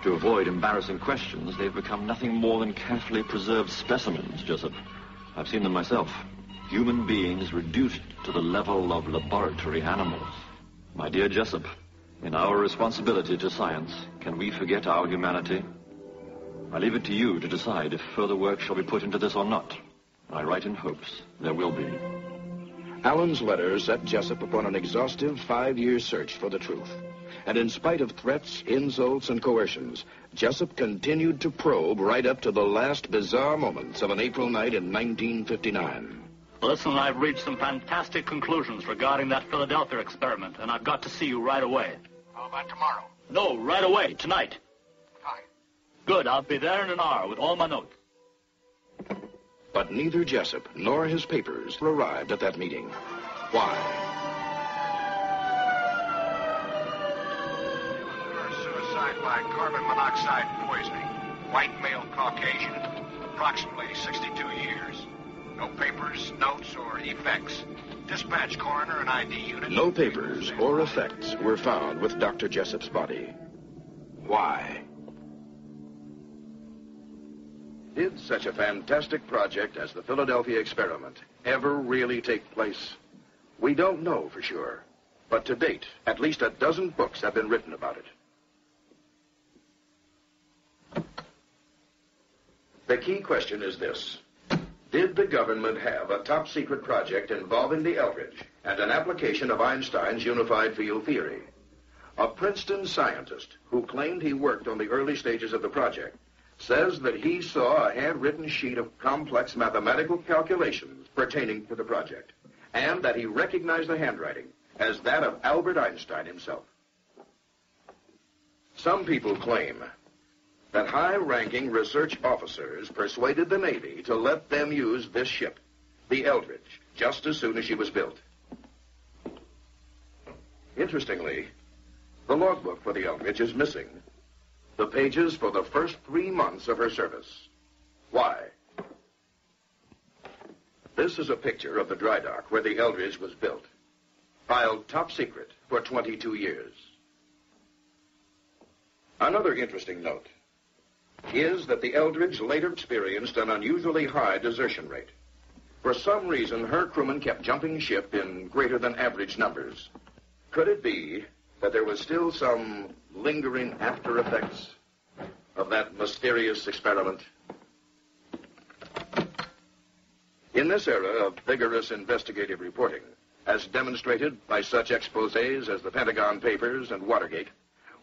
To avoid embarrassing questions, they've become nothing more than carefully preserved specimens, Jessup. I've seen them myself. Human beings reduced to the level of laboratory animals. My dear Jessup, in our responsibility to science, can we forget our humanity? I leave it to you to decide if further work shall be put into this or not. I write in hopes there will be. Allen's letter set Jessup upon an exhaustive 5-year search for the truth. And in spite of threats, insults, and coercions, Jessup continued to probe right up to the last bizarre moments of an April night in 1959. Listen, I've reached some fantastic conclusions regarding that Philadelphia experiment, and I've got to see you right away. How about tomorrow? No, right away, tonight. Fine. Good, I'll be there in an hour with all my notes. But neither Jessup nor his papers arrived at that meeting. Why? Suicide by carbon monoxide poisoning. White male Caucasian. Approximately 62 years. No papers, notes, or effects. Dispatch coroner and ID unit. No papers or effects were found with Dr. Jessup's body. Why? Did such a fantastic project as the Philadelphia experiment ever really take place? We don't know for sure. But to date, at least a dozen books have been written about it. The key question is this. Did the government have a top-secret project involving the Eldridge and an application of Einstein's unified field theory? A Princeton scientist who claimed he worked on the early stages of the project says that he saw a handwritten sheet of complex mathematical calculations pertaining to the project, and that he recognized the handwriting as that of Albert Einstein himself. Some people claim that high-ranking research officers persuaded the Navy to let them use this ship, the Eldridge, just as soon as she was built. Interestingly, the logbook for the Eldridge is missing. The pages for the first 3 months of her service. Why? This is a picture of the dry dock where the Eldridge was built, filed top secret for 22 years. Another interesting note is that the Eldridge later experienced an unusually high desertion rate. For some reason, her crewmen kept jumping ship in greater than average numbers. Could it be that there was still some lingering after effects of that mysterious experiment? In this era of vigorous investigative reporting, as demonstrated by such exposés as the Pentagon Papers and Watergate,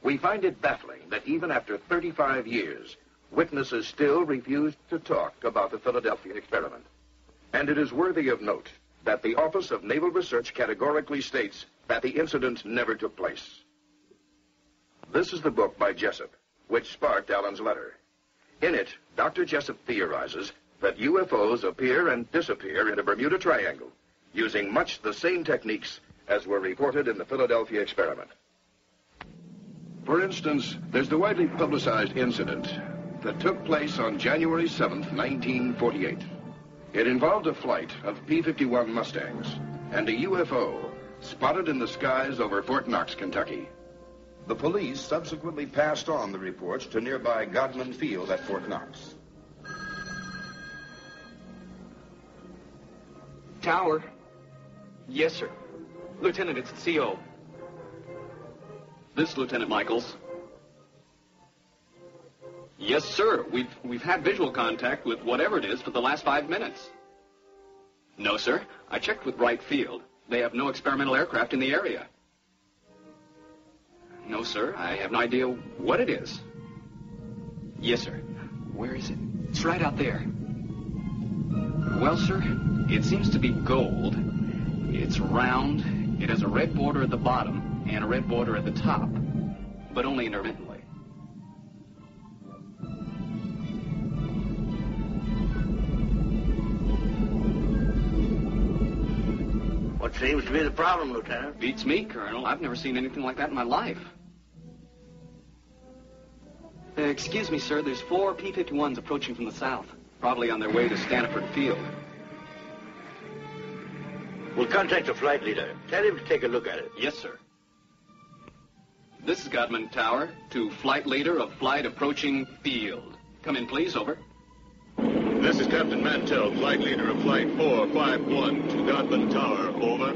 we find it baffling that even after 35 years, witnesses still refused to talk about the Philadelphia experiment. And it is worthy of note that the Office of Naval Research categorically states that the incident never took place. This is the book by Jessup, which sparked Allen's letter. In it, Dr. Jessup theorizes that UFOs appear and disappear in the Bermuda Triangle, using much the same techniques as were reported in the Philadelphia experiment. For instance, there's the widely publicized incident that took place on January 7th, 1948. It involved a flight of P-51 Mustangs and a UFO spotted in the skies over Fort Knox, Kentucky. The police subsequently passed on the reports to nearby Godman Field at Fort Knox. Tower. Yes, sir. Lieutenant, it's the CO. This Lieutenant Michaels. Yes, sir. We've had visual contact with whatever it is for the last 5 minutes. No, sir. I checked with Wright Field. They have no experimental aircraft in the area. No, sir. I have no idea what it is. Yes, sir. Where is it? It's right out there. Well, sir, it seems to be gold. It's round. It has a red border at the bottom and a red border at the top, but only intermittently. What seems to be the problem, Lieutenant? Beats me, Colonel. I've never seen anything like that in my life. Excuse me, sir. There's 4 P-51s approaching from the south, probably on their way to Stanford Field. We'll contact the flight leader. Tell him to take a look at it. Yes, sir. This is Godman Tower to flight leader of flight approaching field. Come in, please. Over. This is Captain Mantell, flight leader of Flight 451 to Godman Tower. Over.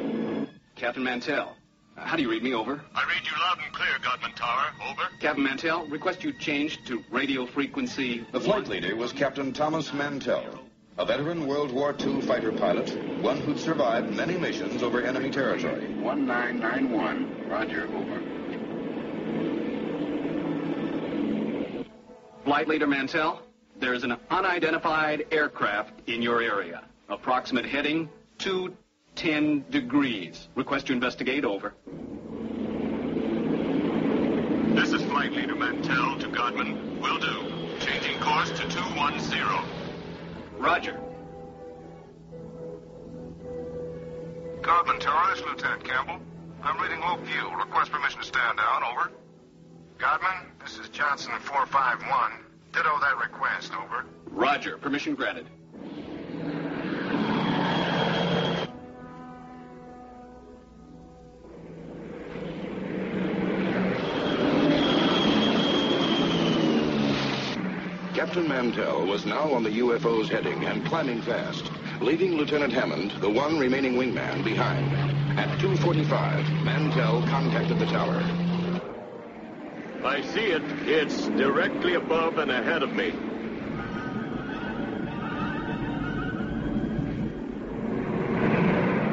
Captain Mantell. How do you read me? Over. I read you loud and clear, Godman Tower. Over. Captain Mantell, request you change to radio frequency. The flight leader was Captain Thomas Mantell, a veteran World War II fighter pilot, one who'd survived many missions over enemy territory. 1991. Roger, over. Flight leader Mantell, there's an unidentified aircraft in your area. Approximate heading 210 degrees. Request you investigate. Over. This is flight leader Mantell to Godman. Will do. Changing course to 210. Roger. Godman Tower, this is Lieutenant Campbell. I'm reading low fuel. Request permission to stand down. Over. Godman, this is Johnson 451. Ditto that request. Over. Roger. Permission granted. Captain Mantell was now on the UFO's heading and climbing fast, leaving Lieutenant Hammond, the one remaining wingman, behind. At 2:45, Mantell contacted the tower. I see it. It's directly above and ahead of me.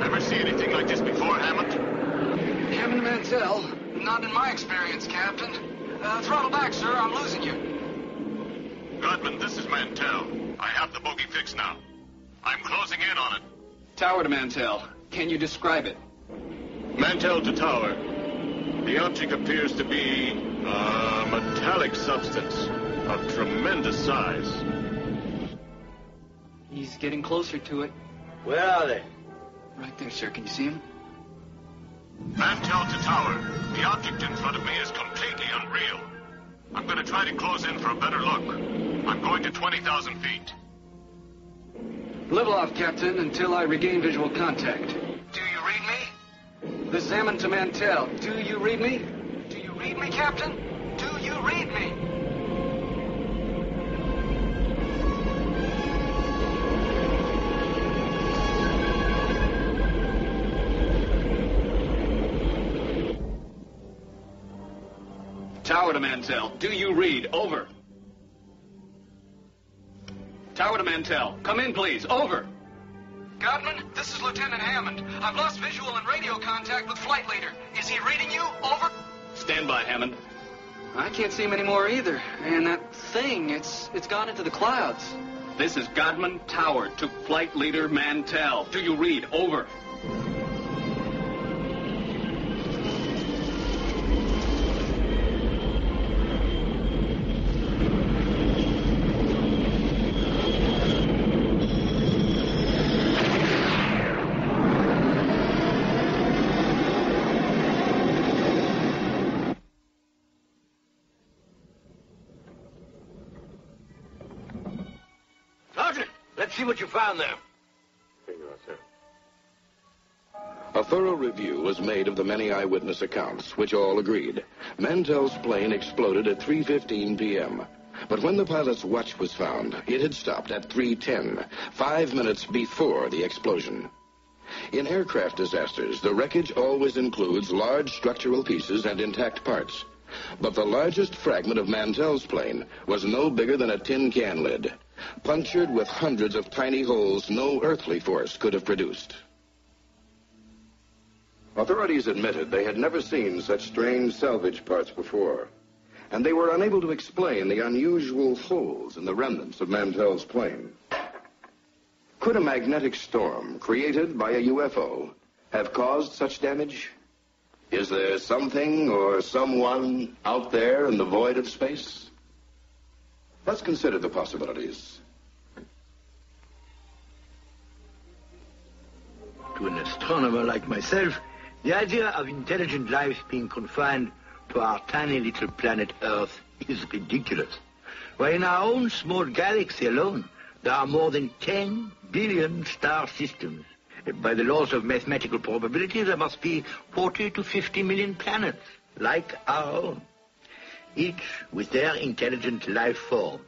Ever see anything like this before, Hammond? Hammond Mantell, not in my experience, Captain. Throttle back, sir. I'm losing you. Godman, this is Mantell. I have the bogey fixed now. I'm closing in on it. Tower to Mantell. Can you describe it? Mantell to tower. The object appears to be a metallic substance of tremendous size. He's getting closer to it. Where are they? Right there, sir. Can you see him? Mantell to tower. The object in front of me is completely unreal. I'm going to try to close in for a better look. I'm going to 20,000 feet. Level off, Captain, until I regain visual contact. Do you read me? This is Hammond to Mantell. Do you read me? Do you read me, Captain? Do you read me? Tower to Mantell. Do you read? Over. Tower to Mantell. Come in, please. Over. Godman, this is Lieutenant Hammond. I've lost visual and radio contact with flight leader. Is he reading you? Over. Stand by, Hammond. I can't see him anymore either. And that thing, it's gone into the clouds. This is Godman Tower to flight leader Mantell. Do you read? Over. Sergeant, let's see what you found there. Here you are, sir. A thorough review was made of the many eyewitness accounts, which all agreed. Mantell's plane exploded at 3:15 p.m. But when the pilot's watch was found, it had stopped at 3:10, 5 minutes before the explosion. In aircraft disasters, the wreckage always includes large structural pieces and intact parts. But the largest fragment of Mantell's plane was no bigger than a tin can lid, punctured with hundreds of tiny holes no earthly force could have produced. Authorities admitted they had never seen such strange salvage parts before, and they were unable to explain the unusual holes in the remnants of Mantell's plane. Could a magnetic storm created by a UFO have caused such damage? Is there something or someone out there in the void of space? Let's consider the possibilities. To an astronomer like myself, the idea of intelligent life being confined to our tiny little planet Earth is ridiculous. Why, in our own small galaxy alone, there are more than 10 billion star systems. By the laws of mathematical probability, there must be 40 to 50 million planets, like our own, each with their intelligent life forms.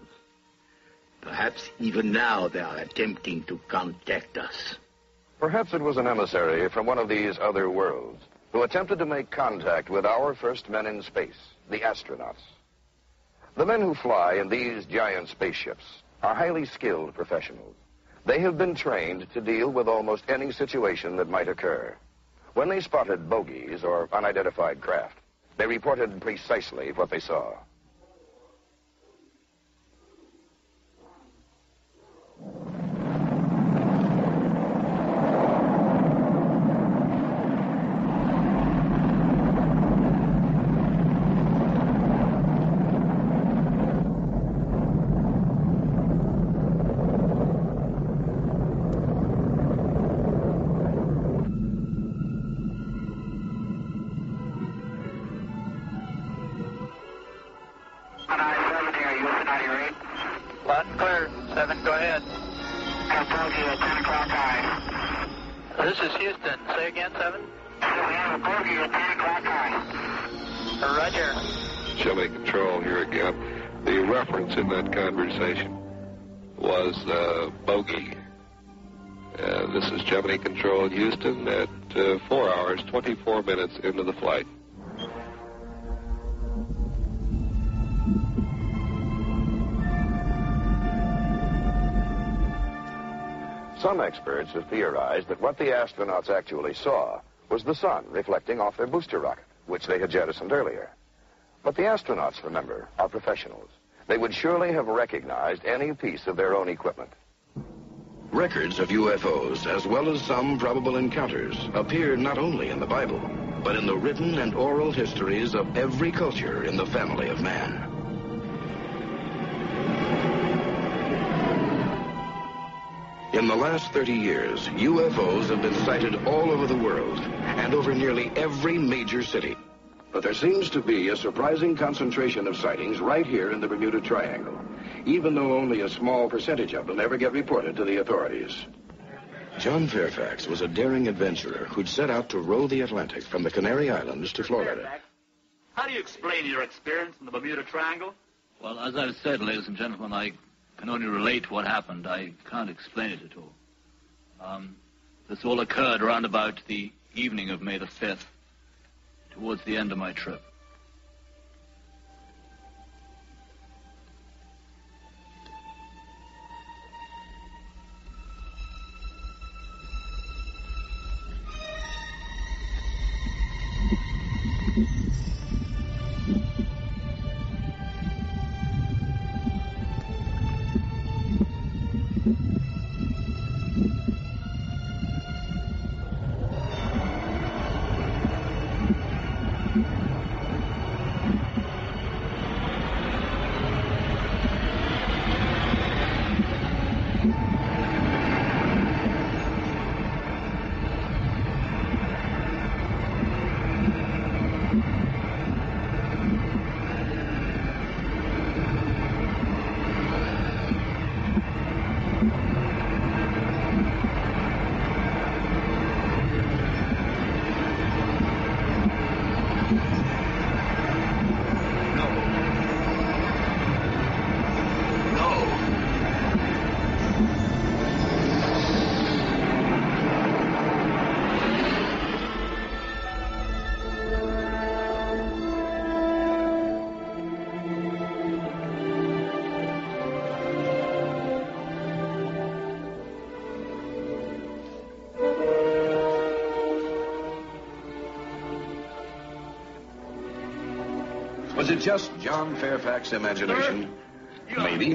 Perhaps even now they are attempting to contact us. Perhaps it was an emissary from one of these other worlds who attempted to make contact with our first men in space, the astronauts. The men who fly in these giant spaceships are highly skilled professionals. They have been trained to deal with almost any situation that might occur. When they spotted bogies or unidentified craft, they reported precisely what they saw. This is Houston. Say again, 7? We have a bogey at 10 o'clock high. Roger. Chile Control here again. The reference in that conversation was bogey. This is Gemini Control Houston at 4 hours, 24 minutes into the flight. Some experts have theorized that what the astronauts actually saw was the sun reflecting off their booster rocket, which they had jettisoned earlier. But the astronauts, remember, are professionals. They would surely have recognized any piece of their own equipment. Records of UFOs, as well as some probable encounters, appear not only in the Bible, but in the written and oral histories of every culture in the family of man. In the last 30 years, UFOs have been sighted all over the world and over nearly every major city. But there seems to be a surprising concentration of sightings right here in the Bermuda Triangle, even though only a small percentage of them ever get reported to the authorities. John Fairfax was a daring adventurer who'd set out to row the Atlantic from the Canary Islands to Florida. How do you explain your experience in the Bermuda Triangle? Well, as I've said, ladies and gentlemen, I can only relate what happened. I can't explain it at all. This all occurred around about the evening of May the 5th, towards the end of my trip. Was it just John Fairfax's imagination? Maybe.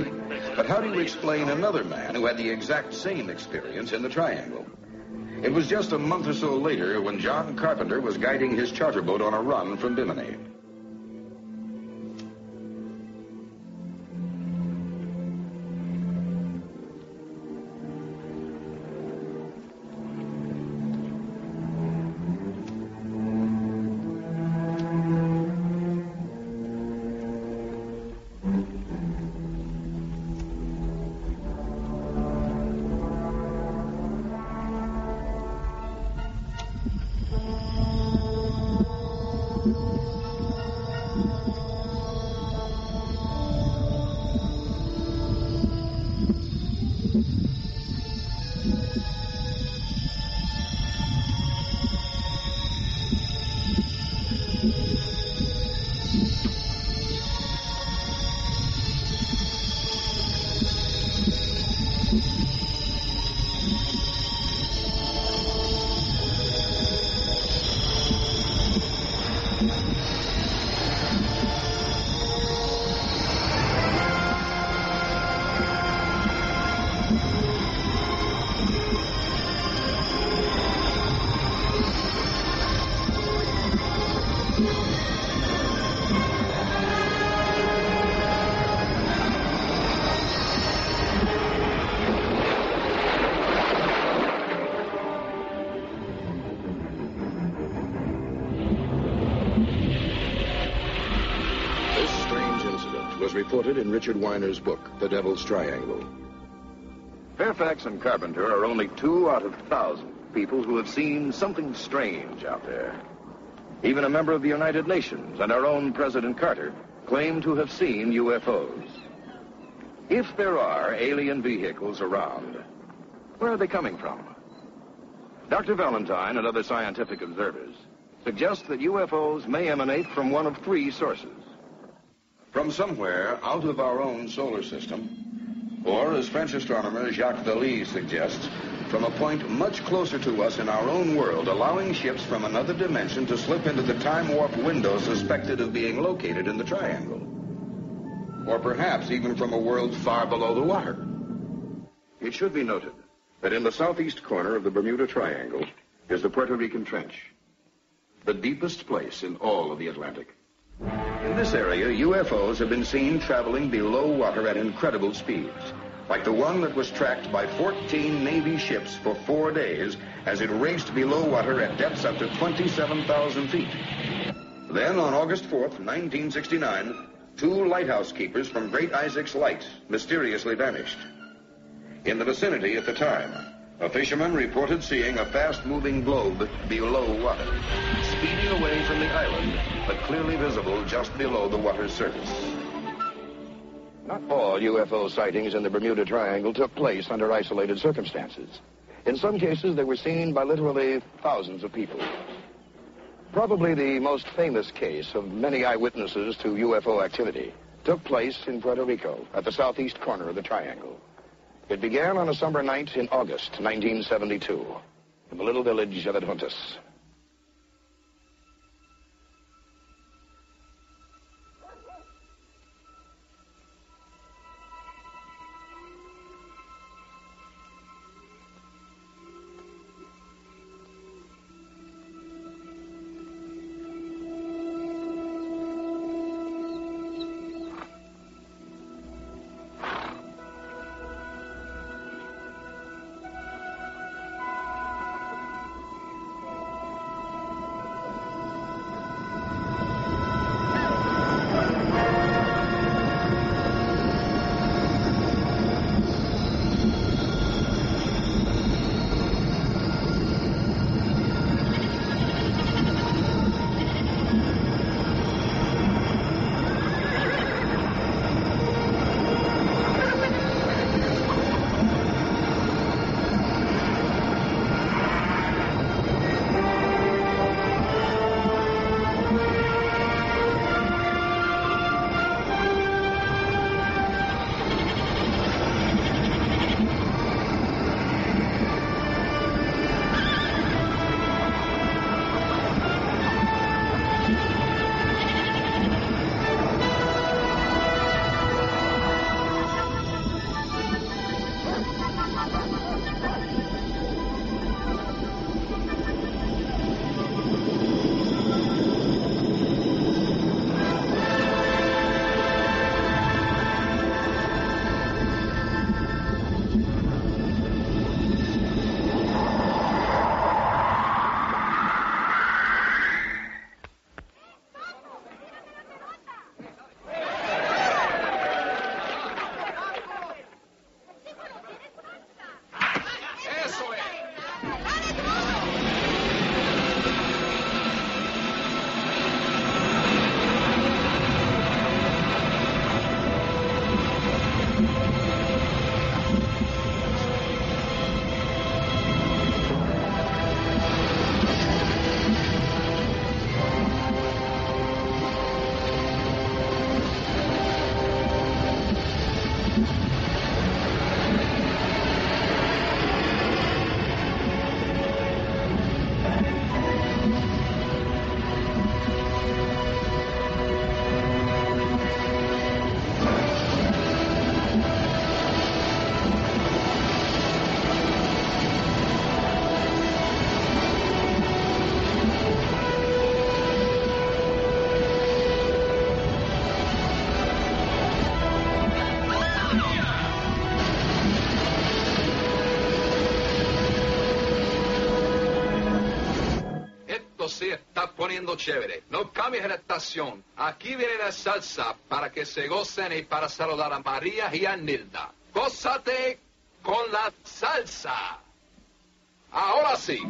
But how do you explain another man who had the exact same experience in the Triangle? It was just a month or so later when John Carpenter was guiding his charter boat on a run from Bimini. Reported in Richard Weiner's book, The Devil's Triangle. Fairfax and Carpenter are only 2 out of 1,000 people who have seen something strange out there. Even a member of the United Nations and our own President Carter claim to have seen UFOs. If there are alien vehicles around, where are they coming from? Dr. Valentine and other scientific observers suggest that UFOs may emanate from one of 3 sources. From somewhere out of our own solar system, or, as French astronomer Jacques Delisle suggests, from a point much closer to us in our own world, allowing ships from another dimension to slip into the time warp window suspected of being located in the Triangle. Or perhaps even from a world far below the water. It should be noted that in the southeast corner of the Bermuda Triangle is the Puerto Rican Trench, the deepest place in all of the Atlantic. In this area, UFOs have been seen traveling below water at incredible speeds, like the one that was tracked by 14 Navy ships for 4 days as it raced below water at depths up to 27,000 feet. Then, on August 4th, 1969, 2 lighthouse keepers from Great Isaac's Light mysteriously vanished. In the vicinity at the time, a fisherman reported seeing a fast-moving globe below water, speeding away from the island, but clearly visible just below the water's surface. Not all UFO sightings in the Bermuda Triangle took place under isolated circumstances. In some cases, they were seen by literally thousands of people. Probably the most famous case of many eyewitnesses to UFO activity took place in Puerto Rico at the southeast corner of the Triangle. It began on a summer night in August 1972 in the little village of Adjuntas. esto sí está poniendo chévere. No cambies la estación. Aquí viene la salsa para que se gocen y para saludar a María y a Nilda. Gózate con la salsa. Ahora sí.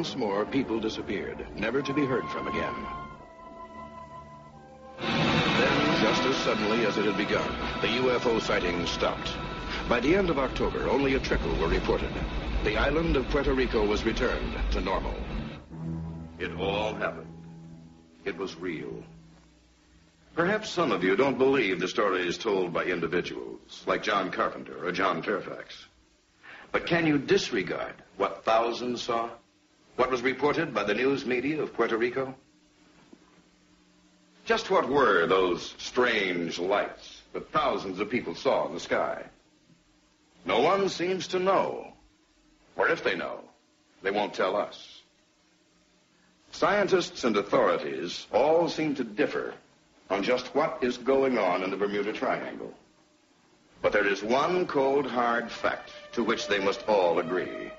Once more, people disappeared, never to be heard from again. Then, just as suddenly as it had begun, the UFO sightings stopped. By the end of October, only a trickle were reported. The island of Puerto Rico was returned to normal. It all happened. It was real. Perhaps some of you don't believe the stories told by individuals, like John Carpenter or John Fairfax. But can you disregard what thousands saw? What was reported by the news media of Puerto Rico? Just what were those strange lights that thousands of people saw in the sky? No one seems to know. Or if they know, they won't tell us. Scientists and authorities all seem to differ on just what is going on in the Bermuda Triangle. But there is one cold, hard fact to which they must all agree.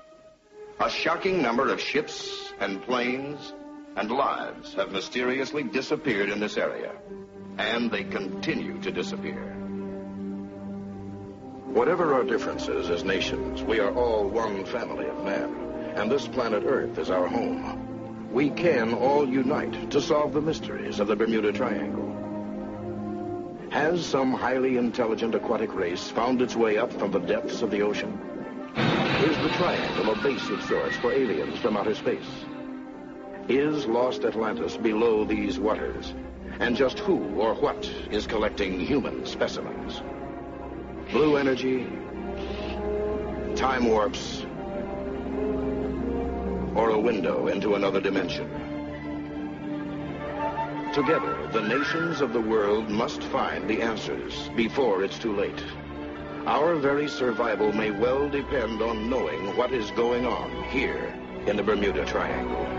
A shocking number of ships and planes and lives have mysteriously disappeared in this area, and they continue to disappear. Whatever our differences as nations, we are all one family of man, and this planet Earth is our home. We can all unite to solve the mysteries of the Bermuda Triangle. Has some highly intelligent aquatic race found its way up from the depths of the ocean? Is the triangle a base of sorts for aliens from outer space? Is lost Atlantis below these waters? And just who or what is collecting human specimens? Blue energy, time warps, or a window into another dimension? Together, the nations of the world must find the answers before it's too late. Our very survival may well depend on knowing what is going on here in the Bermuda Triangle.